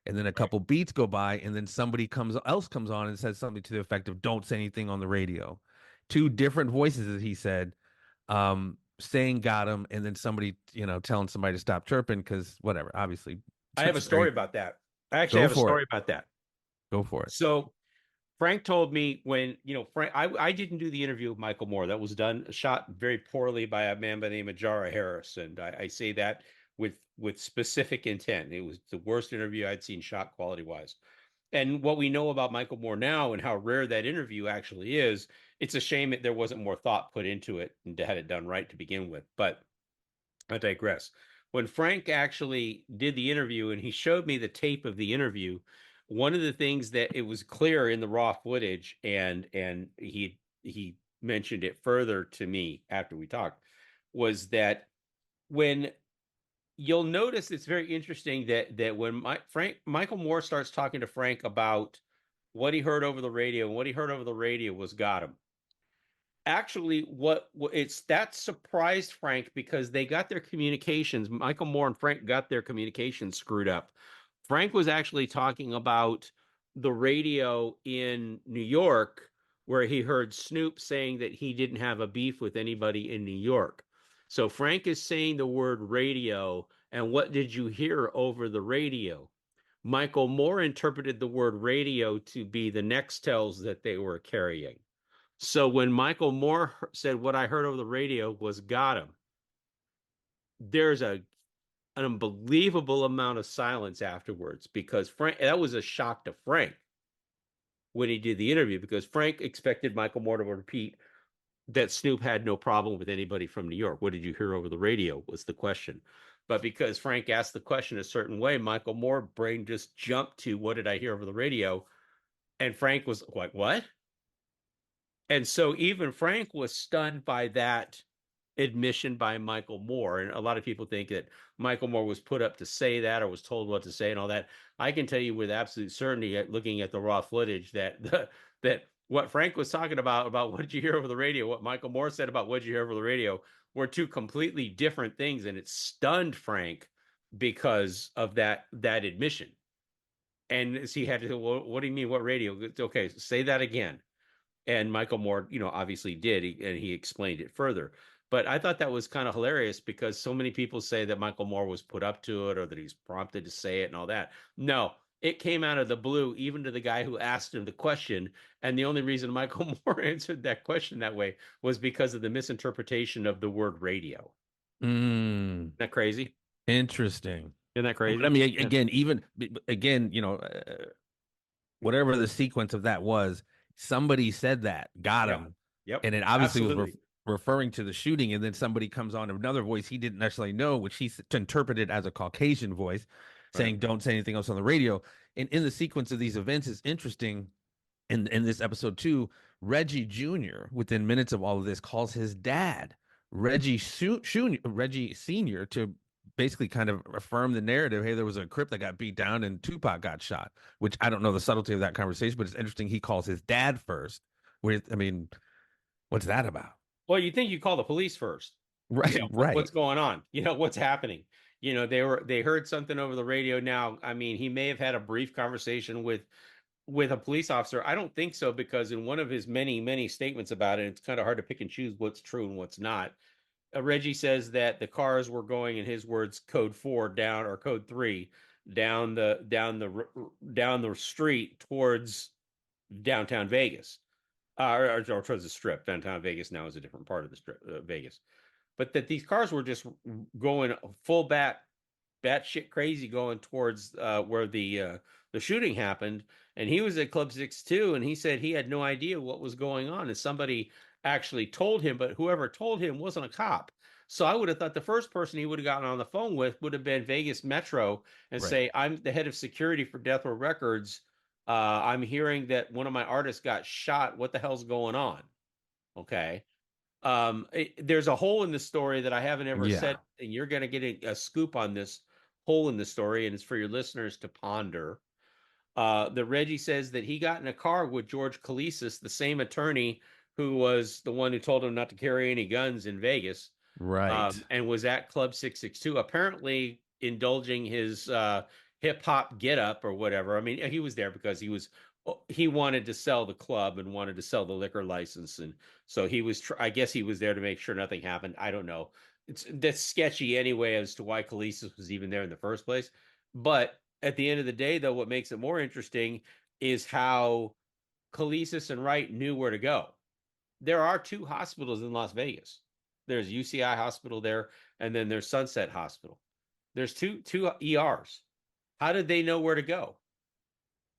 And then a Right. couple beats go by, and then somebody comes on and says something to the effect of, "Don't say anything on the radio." Two different voices, as he said, saying "Got him," and then somebody, telling somebody to stop chirping because whatever. Obviously, I have a it's story very. about that. I actually Go have a for it. story about that. Go for it. So Frank told me when, Frank, I didn't do the interview with Michael Moore. That was shot very poorly by a man by the name of Jara Harris. And I say that with specific intent. It was the worst interview I'd seen shot quality wise. And what we know about Michael Moore now and how rare that interview actually is, it's a shame that there wasn't more thought put into it and had it done right to begin with. But I digress. When Frank actually did the interview and he showed me the tape of the interview, one of the things that it was clear in the raw footage, and he mentioned it further to me after we talked, was that when you'll notice it's very interesting that when Michael Moore starts talking to Frank about what he heard over the radio, and what he heard over the radio was "Got him." Actually, what it's that surprised Frank because they got their communications. Michael Moore and Frank got their communications screwed up. Frank was actually talking about the radio in New York where he heard Snoop saying that he didn't have a beef with anybody in New York. So Frank is saying the word radio, and what did you hear over the radio? Michael Moore interpreted the word radio to be the Nextels that they were carrying. So when Michael Moore said what I heard over the radio was "Got him," there's an unbelievable amount of silence afterwards because Frank, that was a shock to Frank when he did the interview because Frank expected Michael Moore to repeat that Snoop had no problem with anybody from New York. What did you hear over the radio was the question. But because Frank asked the question a certain way, Michael Moore brain just jumped to what did I hear over the radio? And Frank was like, what? And so even Frank was stunned by that admission by Michael Moore. And a lot of people think that Michael Moore was put up to say that or was told what to say and all that. I can tell you with absolute certainty, looking at the raw footage, that what Frank was talking about what did you hear over the radio, what Michael Moore said about what did you hear over the radio, were two completely different things, and it stunned Frank because of that admission. And so he had to, well, what do you mean? What radio? Okay, say that again. And Michael Moore, obviously did, and he explained it further. But I thought that was kind of hilarious because so many people say that Michael Moore was put up to it or that he's prompted to say it and all that. No, it came out of the blue, even to the guy who asked him the question. And the only reason Michael Moore answered that question that way was because of the misinterpretation of the word radio. Mm, Isn't that crazy? interesting. Isn't that But I crazy? mean, Yeah. again, whatever the sequence of that was, somebody said that, got Yeah. him. Yep. And it obviously was Absolutely. referring to the shooting. And then somebody comes on another voice he didn't necessarily know, which he interpreted as a Caucasian voice, Right. saying, "Don't say anything else on the radio." And in the sequence of these events, is interesting. In this episode too, Reggie Jr., within minutes of all of this, calls his dad, Reggie Sr., to basically kind of affirm the narrative. Hey, there was a Crip that got beat down and Tupac got shot, which I don't know the subtlety of that conversation, but it's interesting. He calls his dad first. I mean, what's that about? Well, you think you call the police first. Right, What's right, going on? What's happening? They heard something over the radio. Now, I mean, he may have had a brief conversation with a police officer. I don't think so because in one of his many statements about it, it's kind of hard to pick and choose what's true and what's not. Reggie says that the cars were going, in his words, code 4 down or code 3 down the street towards downtown Vegas, or towards the Strip. Downtown Vegas now is a different part of the Strip, Vegas, but that these cars were just going full batshit crazy going towards where the shooting happened. And he was at Club 6 and he said he had no idea what was going on. And somebody actually told him, but whoever told him wasn't a cop. So I would have thought the first person he would have gotten on the phone with would have been Vegas Metro and right. say, I'm the head of security for Death Row Records. I'm hearing that one of my artists got shot. What the hell's going on? Okay. There's a hole in the story that I haven't ever Yeah. said, and you're going to get a scoop on this hole in the story, and it's for your listeners to ponder. The Reggie says that he got in a car with George Kalisis, the same attorney who was the one who told him not to carry any guns in Vegas, Right. and was at Club 662, apparently indulging his hip hop get up or whatever. I mean, he was there because he wanted to sell the club and wanted to sell the liquor license, and so he was. I guess he was there to make sure nothing happened. I don't know. That's sketchy anyway as to why Kalisis was even there in the first place. But at the end of the day, though, what makes it more interesting is how Kalisis and Wright knew where to go. There are two hospitals in Las Vegas. There's UCI Hospital there, and then there's Sunset Hospital. There's two ERs. How did they know where to go?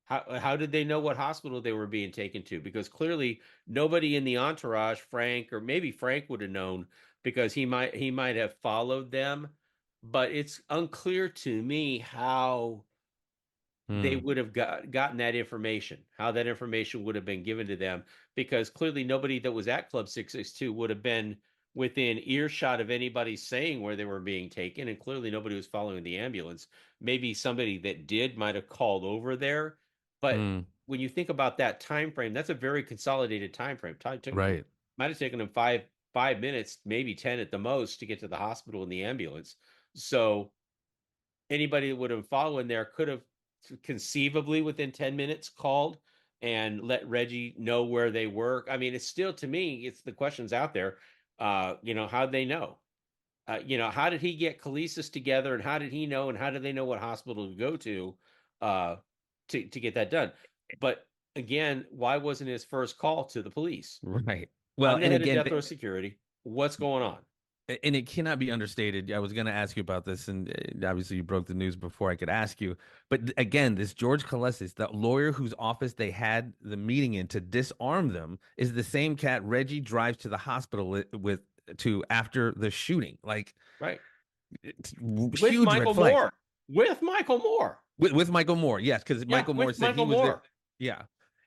How did they know what hospital they were being taken to? Because clearly nobody in the entourage, Frank, or maybe Frank would have known because he might have followed them, but it's unclear to me how they Hmm. would have gotten that information, how that information would have been given to them, because clearly nobody that was at Club 662 would have been within earshot of anybody saying where they were being taken, and clearly nobody was following the ambulance. Maybe somebody that did might have called over there, but Hmm. when you think about that time frame, that's a very consolidated time frame. Right. Might have taken them five minutes, maybe 10 at the most, to get to the hospital in the ambulance. So anybody that would have followed there could have conceivably within 10 minutes called and let Reggie know where they were. I mean, it's still, to me, it's the questions out there. How'd they know? How did he get Kalisis together, and how did he know, and how did they know what hospital to go to uh, to get that done? But again, why wasn't his first call to the police? Right. Well, I'm the and head of again, death row security. What's going on? and it cannot be understated. I was going to ask you about this, and obviously you broke the news before I could ask you. But again, this George Kalesis, the lawyer whose office they had the meeting in to disarm them, is the same cat Reggie drives to the hospital with to after the shooting. Like, Right. it's With huge red Michael flag. Moore. With Michael Moore. With Michael Moore, yes, because Yeah, Michael Moore with said he Michael was there. Moore. Yeah,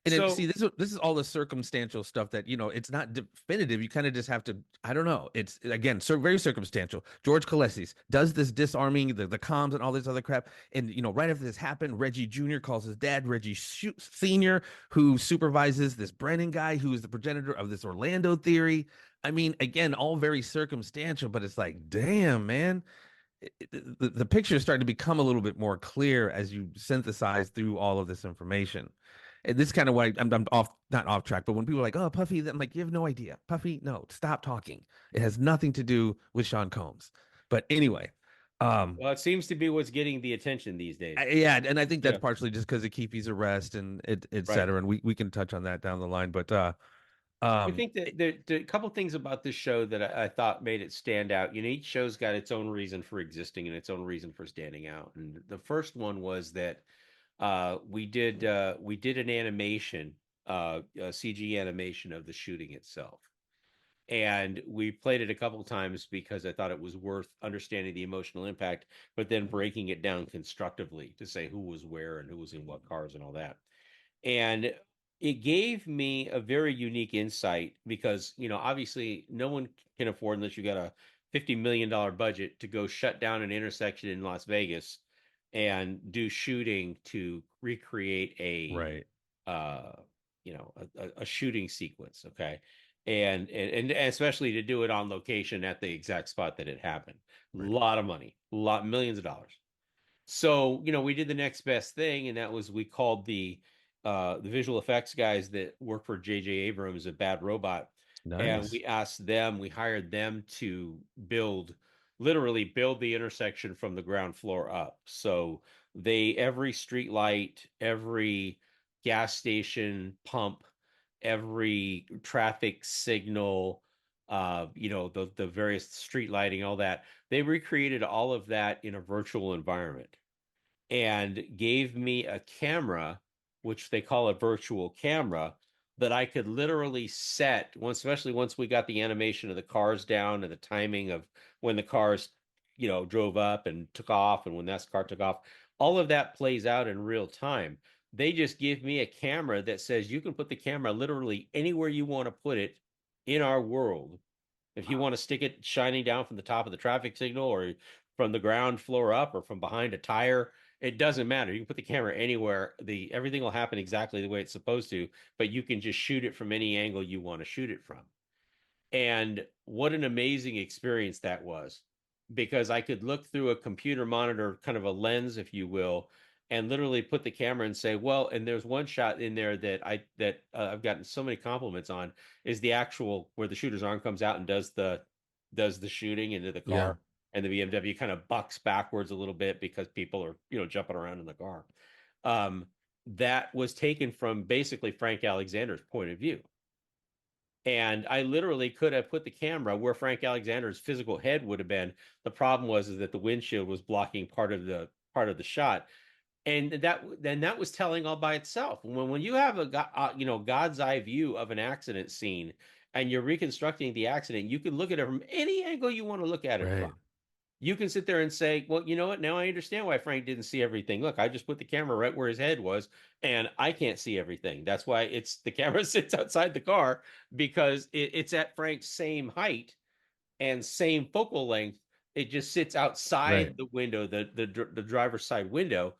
and see, So, this is all the circumstantial stuff that it's not definitive. You kind of just have to. I don't know. It's again very circumstantial. George Kalesis does this disarming the comms and all this other crap, and right after this happened, Reggie Jr. calls his dad, Reggie Senior, who supervises this Brennan guy, who is the progenitor of this Orlando theory. I mean, again, all very circumstantial, but it's like, damn, man, the picture is starting to become a little bit more clear as you synthesize through all of this information. And this is kind of why I'm off, not off track, but when people are like, oh, Puffy, I'm like, you have no idea. Puffy, no, stop talking. It has nothing to do with Sean Combs. But anyway, um, well, it seems to be what's getting the attention these days. yeah, and I think that's Yeah, partially just because of Keefe's arrest and et right. cetera. And we can touch on that down the line. But I think that there are a couple things about this show that I thought made it stand out. Each show's got its own reason for existing and its own reason for standing out. And the first one was that we did an animation, a CG animation of the shooting itself. And we played it a couple of times because I thought it was worth understanding the emotional impact, but then breaking it down constructively to say who was where and who was in what cars and all that. And it gave me a very unique insight because, obviously no one can afford, unless you got a $50 million budget, to go shut down an intersection in Las Vegas and do shooting to recreate right, a shooting sequence. Okay. And especially to do it on location at the exact spot that it happened. A right, lot of money, millions of dollars. So, we did the next best thing, and that was we called the visual effects guys that work for J.J. Abrams at Bad Robot, and nice, we hired them to literally build the intersection from the ground floor up. So every street light, every gas station pump, every traffic signal, the various street lighting, all that, they recreated all of that in a virtual environment and gave me a camera, which they call a virtual camera, that I could literally set once, especially once we got the animation of the cars down and the timing of when the cars, drove up and took off and when that car took off. All of that plays out in real time. They just give me a camera that says you can put the camera literally anywhere you want to put it in our world, If you want to stick it shining down from the top of the traffic signal or from the ground floor up or from behind a tire, it doesn't matter. You can put the camera anywhere. The everything will happen exactly the way it's supposed to, but you can just shoot it from any angle you want to shoot it from. And what an amazing experience that was, because I could look through a computer monitor, kind of a lens, if you will, and literally put the camera and say, well, and there's one shot in there that I've gotten so many compliments on, is the actual where the shooter's arm comes out and does the shooting into the Yeah. car, and the BMW kind of bucks backwards a little bit because people are, jumping around in the car. Um, that was taken from basically Frank Alexander's point of view. And I literally could have put the camera where Frank Alexander's physical head would have been. The problem was is that the windshield was blocking part of the shot, and that was telling all by itself. When you have God's eye view of an accident scene, and you're reconstructing the accident, you can look at it from any angle you want to look at it from. Right. You can sit there and say, well, you know what? Now I understand why Frank didn't see everything. Look, I just put the camera right where his head was, and I can't see everything. That's why it's the camera sits outside the car, because it's at Frank's same height and same focal length. It just sits Right. outside the window, the driver's side window,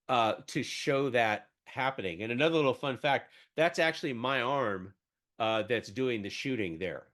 to show that happening. And another little fun fact, that's actually my arm that's doing the shooting there,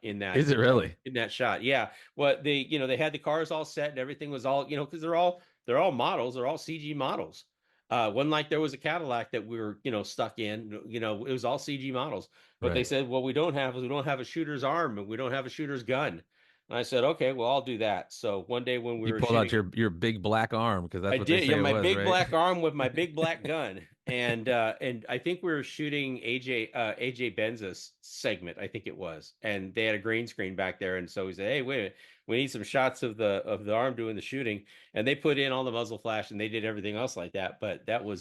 in that Is it really? in that shot. Yeah. What they had the cars all set and everything was all, because they're all models, they're all CG models. One, like there was a Cadillac that we were, stuck in, it was all CG models. But they Right. said, well, we don't have a shooter's arm and we don't have a shooter's gun. And I said, okay, well, I'll do that. So one day when we You were pulled out shooting, your big black arm because I that's what they did. say Yeah, it my was, big right? black arm with my big black gun, and I think we were shooting AJ Benza's segment. I think it was, and they had a green screen back there, and so we said, "Hey, wait a minute, we need some shots of the arm doing the shooting," and they put in all the muzzle flash, and they did everything else like that. But well,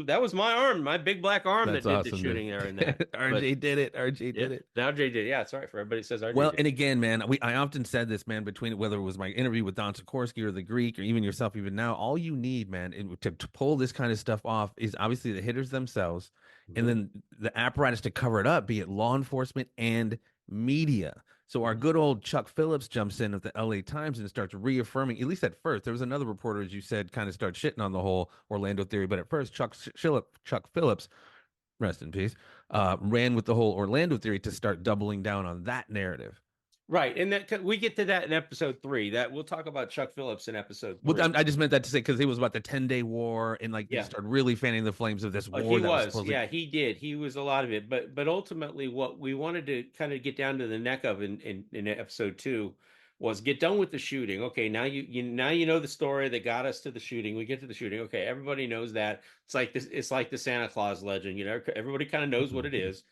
that was my arm, my big black arm That's that did the awesome, dude. shooting there in that. But RJ did it. RJ yeah, did it. now RJ did. Yeah, sorry for everybody says RJ Well, did. and again, man, I often said this, man, between whether it was my interview with Don Sikorsky or the Greek or even yourself, even now, all you need, man, to pull this kind of stuff off is obviously the hitters themselves, and Mhm. then the apparatus to cover it up, be it law enforcement and media. So our good old Chuck Phillips jumps in at the LA Times and starts reaffirming, at least at first. There was another reporter, as you said, kind of start shitting on the whole Orlando theory, but at first, Chuck Phillips, rest in peace, ran with the whole Orlando theory to start doubling down on that narrative. Right, and that we get to that in episode 3. That we'll talk about Chuck Phillips in episode Well, 3. I just meant that to say because it was about the 10-day war and like they Yeah, started really fanning the flames of this he war that was was. supposedly Yeah, he did. He was a lot of it. But ultimately, what we wanted to kind of get down to the neck of in episode 2 was get done with the shooting. Okay, now you know the story that got us to the shooting. We get to the shooting. Okay, everybody knows that. It's like this. It's like the Santa Claus legend. Everybody kind of knows what it is.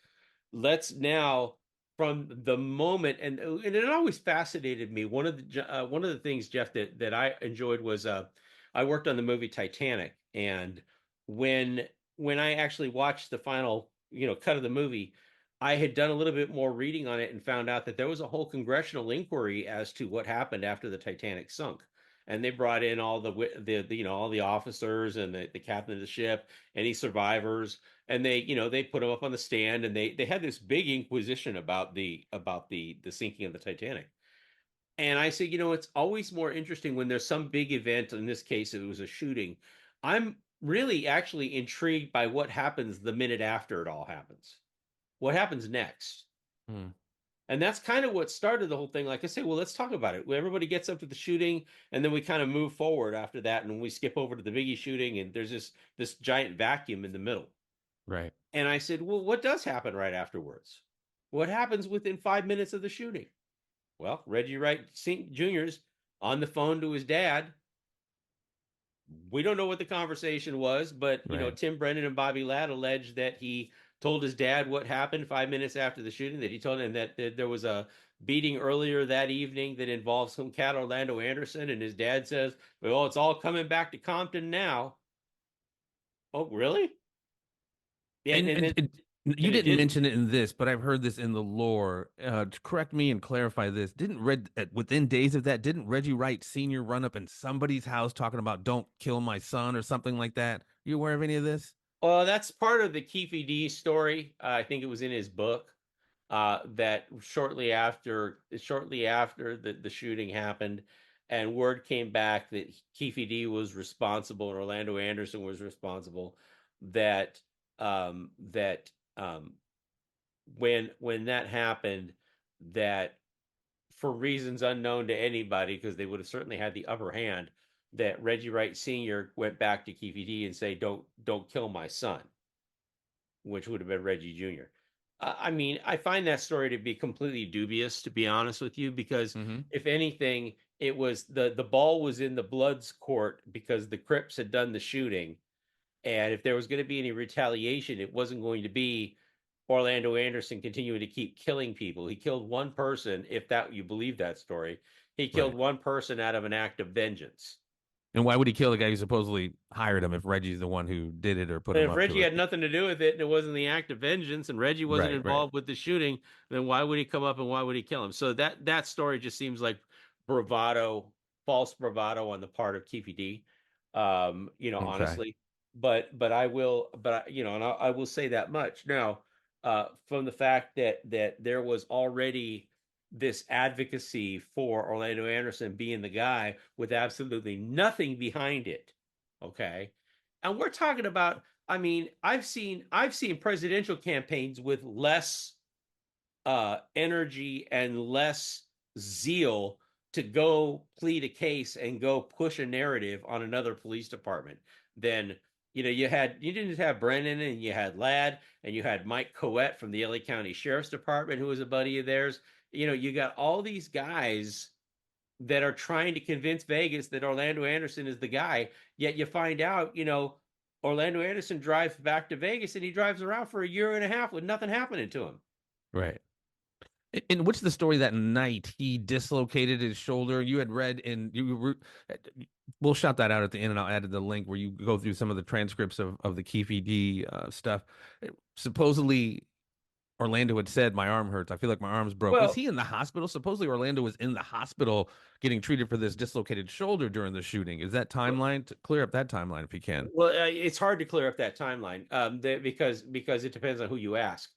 Let's now, from the moment, and it always fascinated me. One of the things, Jeff, that I enjoyed was, I worked on the movie Titanic, and when when I actually watched the final, cut of the movie, I had done a little bit more reading on it and found out that there was a whole congressional inquiry as to what happened after the Titanic sunk. And they brought in all all the officers and the captain of the ship, any survivors, and they put them up on the stand, and they had this big inquisition about the sinking of the Titanic. And I say, it's always more interesting when there's some big event. In this case, it was a shooting. I'm really actually intrigued by what happens the minute after it all happens. What happens next? Hmm. And that's kind of what started the whole thing. Like I say, well, let's talk about it. Everybody gets up to the shooting, and then we kind of move forward after that, and we skip over to the Biggie shooting, and there's this giant vacuum in the middle. right. And I said, well, what does happen right afterwards? What happens within 5 minutes of the shooting? Well, Reggie Wright Jr.'s on the phone to his dad. We don't know what the conversation was, but Right. Tim Brennan and Bobby Ladd alleged that he told his dad what happened 5 minutes after the shooting, that he told him that there was a beating earlier that evening that involved some cat Orlando Anderson, and his dad says, well, it's all coming back to Compton now. Oh, really? Yeah, And, and and, then and you and it didn't did. mention it in this, but I've heard this in the lore. To correct me and clarify this, didn't within days of that, didn't Reggie Wright Sr. run up in somebody's house talking about "Don't kill my son" or something like that? You aware of any of this? Well, that's part of the Keefe D story. I think it was in his book. that shortly after the shooting happened, and word came back that Keefe D was responsible and Orlando Anderson was responsible. That when that happened, that for reasons unknown to anybody, because they would have certainly had the upper hand, that Reggie Wright Sr. went back to Keefe D and say, "Don't kill my son," which would have been Reggie Jr. I mean, I find that story to be completely dubious, to be honest with you, because Hmm. if anything, it was the ball was in the Bloods' court because the Crips had done the shooting, and if there was going to be any retaliation, it wasn't going to be Orlando Anderson continuing to keep killing people. He killed one person, if that you believe that story. He killed Right. one person out of an act of vengeance. And why would he kill the guy who supposedly hired him if Reggie's the one who did it or put And him if up to Reggie it? had nothing to do with it and it wasn't the act of vengeance and Reggie wasn't Right, right. involved with the shooting, then why would he come up and why would he kill him? So that story just seems like bravado, false bravado on the part of Keefe D. Okay. Honestly. But I will, and I will say that much. Now, from the fact that there was already this advocacy for Orlando Anderson being the guy with absolutely nothing behind it. Okay. And we're talking about, I mean, I've seen presidential campaigns with less energy and less zeal to go plead a case and go push a narrative on another police department than you didn't just have Brennan and you had Ladd and you had Mike Coette from the LA County Sheriff's Department who was a buddy of theirs. You got all these guys that are trying to convince Vegas that Orlando Anderson is the guy. Yet you find out, Orlando Anderson drives back to Vegas and he drives around for a year and a half with nothing happening to him. Right. In which the story that night he dislocated his shoulder. You had read in you. We'll shout that out at the end, and I'll add the link where you go through some of the transcripts of the Keefe D stuff. Supposedly, Orlando had said, "My arm hurts. I feel like my arm's broke." Was Well, he in the hospital? Supposedly, Orlando was in the hospital getting treated for this dislocated shoulder during the shooting. Is that timeline? Clear up that timeline if you can. it's hard to clear up that timeline because it depends on who you ask.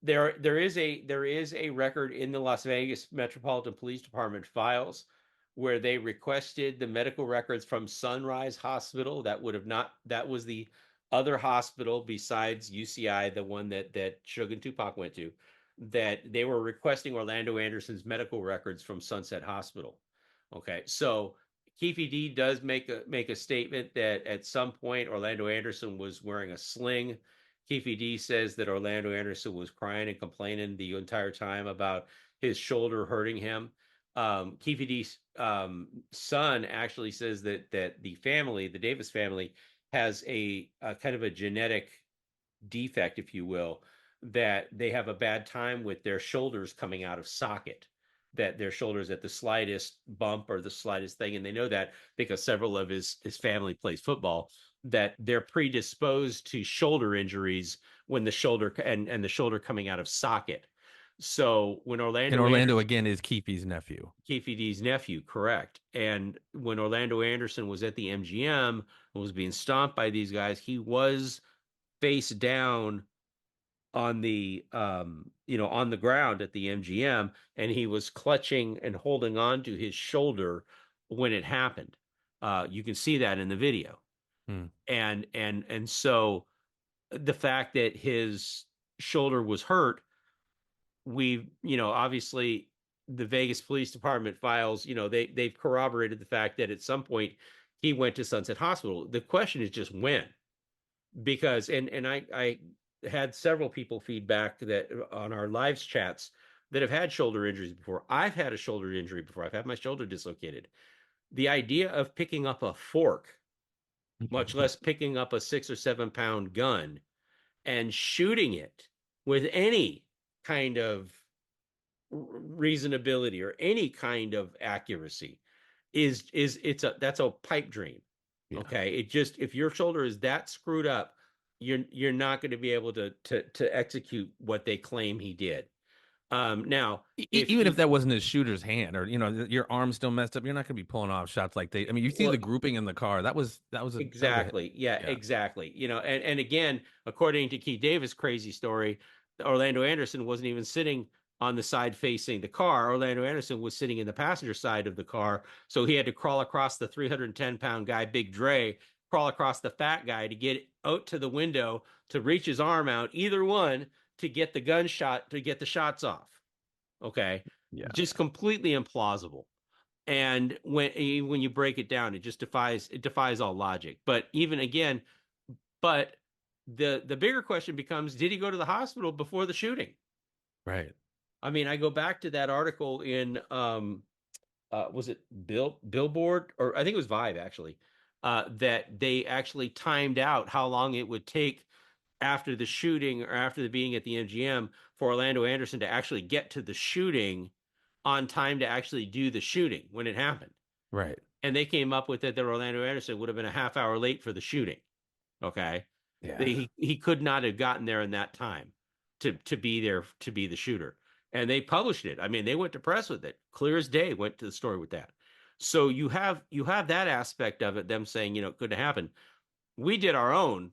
There is a record in the Las Vegas Metropolitan Police Department files where they requested the medical records from Sunrise Hospital. That was the other hospital besides UCI, the one that Suge and Tupac went to, that they were requesting Orlando Anderson's medical records from Sunset Hospital. Okay, so Keefe D does make a statement that at some point Orlando Anderson was wearing a sling. Keefe D says that Orlando Anderson was crying and complaining the entire time about his shoulder hurting him. Keefe D's son actually says that the family, the Davis family, has a kind of a genetic defect, if you will, that they have a bad time with their shoulders coming out of socket, that their shoulders at the slightest bump or the slightest thing, and they know that because several of his family plays football, that they're predisposed to shoulder injuries when the shoulder and the shoulder coming out of socket. So when And Orlando Orlando Anderson, again is Keefe's nephew. Keefe D's nephew, correct. And when Orlando Anderson was at the MGM and was being stomped by these guys, he was face down on the ground at the MGM, and he was clutching and holding on to his shoulder when it happened. You can see that in the video. Hmm. And so the fact that his shoulder was hurt, obviously the Vegas Police Department files, they've corroborated the fact that at some point he went to Sunset Hospital. The question is just when, because I had several people feedback that on our lives chats that have had shoulder injuries before. I've had a shoulder injury before. I've had my shoulder dislocated. The idea of picking up a fork, much less picking up a 6 or 7 pound gun and shooting it with any kind of reasonability or any kind of accuracy is that's a pipe dream. Yeah. Okay, it just, if your shoulder is that screwed up, you're not going to be able to execute what they claim he did. Now, if Even if you that wasn't his shooter's hand, or your arm's still messed up, you're not going to be pulling off shots like they. I mean, you see well, the grouping in the car. That was a hit. exactly, yeah, Yeah. exactly. And again, according to Keith Davis' crazy story, Orlando Anderson wasn't even sitting on the side facing the car. Orlando Anderson was sitting in the passenger side of the car. So he had to crawl across the 310-pound guy, Big Dre, crawl across the fat guy to get out to the window to reach his arm out, either one, to get the gunshot, to get the shots off. Okay. Yeah. Just completely implausible. And when you break it down, it defies all logic. But even again, but the bigger question becomes, did he go to the hospital before the shooting? Right. I mean, I go back to that article in was it Billboard, or I think it was Vibe actually, that they actually timed out how long it would take after the shooting or after the being at the MGM for Orlando Anderson to actually get to the shooting on time to actually do the shooting when it happened. Right. And they came up with it that Orlando Anderson would have been a half hour late for the shooting. Okay. Yeah. He could not have gotten there in that time to be there to be the shooter. And they published it. I mean, they went to press with it. Clear as day went to the story with that. So you have that aspect of it, them saying, it couldn't happen. We did our own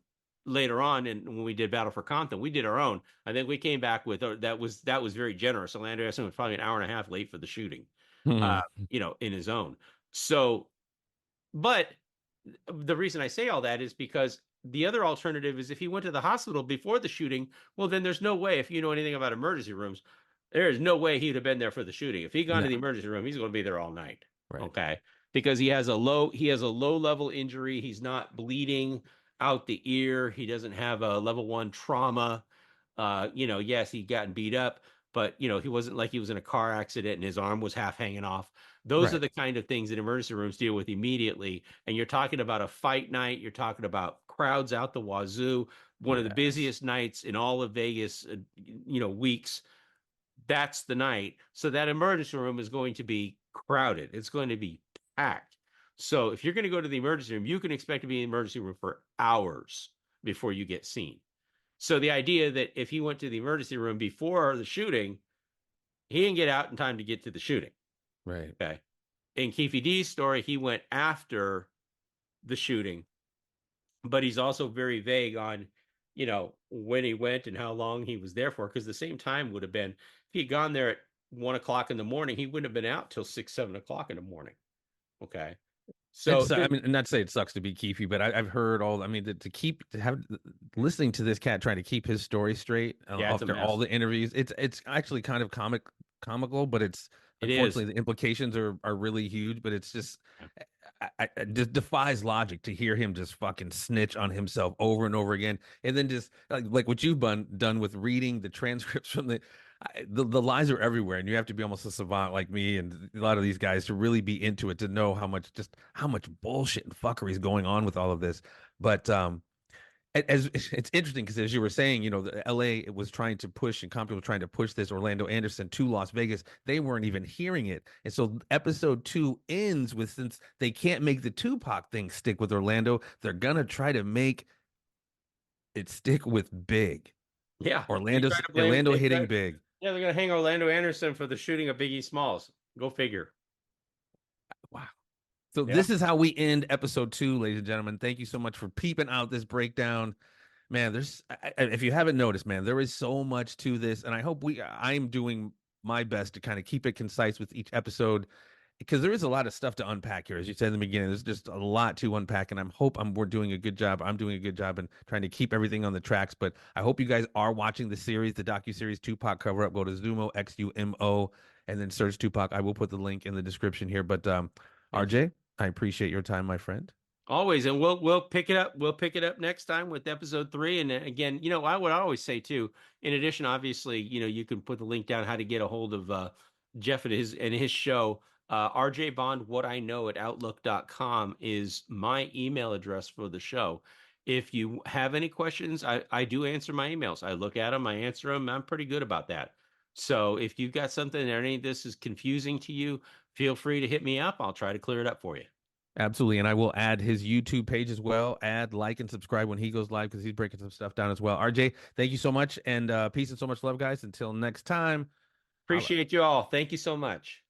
later on, and when we did Battle for Compton, we did our own. I think we came back with that was very generous. Orlando Anderson was probably an hour and a half late for the shooting, uh, in his own. So, but the reason I say all that is because the other alternative is if he went to the hospital before the shooting, well, then there's no way, if you know anything about emergency rooms, there is no way he'd have been there for the shooting. If he'd gone No. to the emergency room, he's going to be there all night. Right. Okay. Because he has a low level injury. He's not bleeding out the ear. He doesn't have a level 1 trauma. Yes, he'd gotten beat up, but he wasn't like he was in a car accident and his arm was half hanging off. Those are Right. the kind of things that emergency rooms deal with immediately. And you're talking about a fight night. You're talking about crowds out the wazoo, one of the Yes. busiest nights in all of Vegas, weeks. That's the night. So that emergency room is going to be crowded. It's going to be packed. So if you're going to go to the emergency room, you can expect to be in the emergency room for hours before you get seen. So the idea that if he went to the emergency room before the shooting, he didn't get out in time to get to the shooting. Right. Okay. In Keefe D's story, he went after the shooting, but he's also very vague on, when he went and how long he was there for. Because the same time would have been, if he had gone there at 1 o'clock in the morning, he wouldn't have been out till 6, 7 o'clock in the morning. Okay. So I mean, not to say it sucks to be Keefe, but I've heard all. I mean, to have listening to this cat trying to keep his story straight yeah, it's a after all mess. the interviews. It's actually kind of comical, but it's It is. unfortunately the implications are really huge. But it's just it just defies logic to hear him just fucking snitch on himself over and over again, and then just like what you've done with reading the transcripts from the lies are everywhere, and you have to be almost a savant like me and a lot of these guys to really be into it to know how much bullshit and fuckery is going on with all of this. But as it's interesting because as you were saying, the LA was trying to push and Compton was trying to push this Orlando Anderson to Las Vegas. They weren't even hearing it, and so episode 2 ends with, since they can't make the Tupac thing stick with Orlando, they're gonna try to make it stick with Big. Yeah. They Orlando try to blame, Orlando they hitting try, Big. yeah, they're going to hang Orlando Anderson for the shooting of Biggie Smalls. Go figure. Wow. So Yeah. this is how we end episode 2, ladies and gentlemen. Thank you so much for peeping out this breakdown. Man, if you haven't noticed, man, there is so much to this, and I'm doing my best to kind of keep it concise with each episode because there is a lot of stuff to unpack here. As you said in the beginning, there's just a lot to unpack, and we're doing a good job. I'm doing a good job in trying to keep everything on the tracks. But I hope you guys are watching the series, the docu-series Tupac cover up. Go to Zumo, XUMO, and then search Tupac. I will put the link in the description here. But Thank you. RJ, I appreciate your time, my friend. Always, and we'll pick it up. We'll pick it up next time with episode 3. And again, I would always say too. In addition, obviously, you can put the link down how to get a hold of Jeff and his show. Rjbondwhatiknow at outlook.com is my email address for the show. If you have any questions, I do answer my emails. I look at them, I answer them. I'm pretty good about that. So if you've got something or any of this is confusing to you, feel free to hit me up. I'll try to clear it up for you. Absolutely. And I will add his YouTube page as well. Add, like, and subscribe when he goes live because he's breaking some stuff down as well. RJ, thank you so much. And peace and so much love, guys. Until next time. Holla. Appreciate you all. Thank you so much.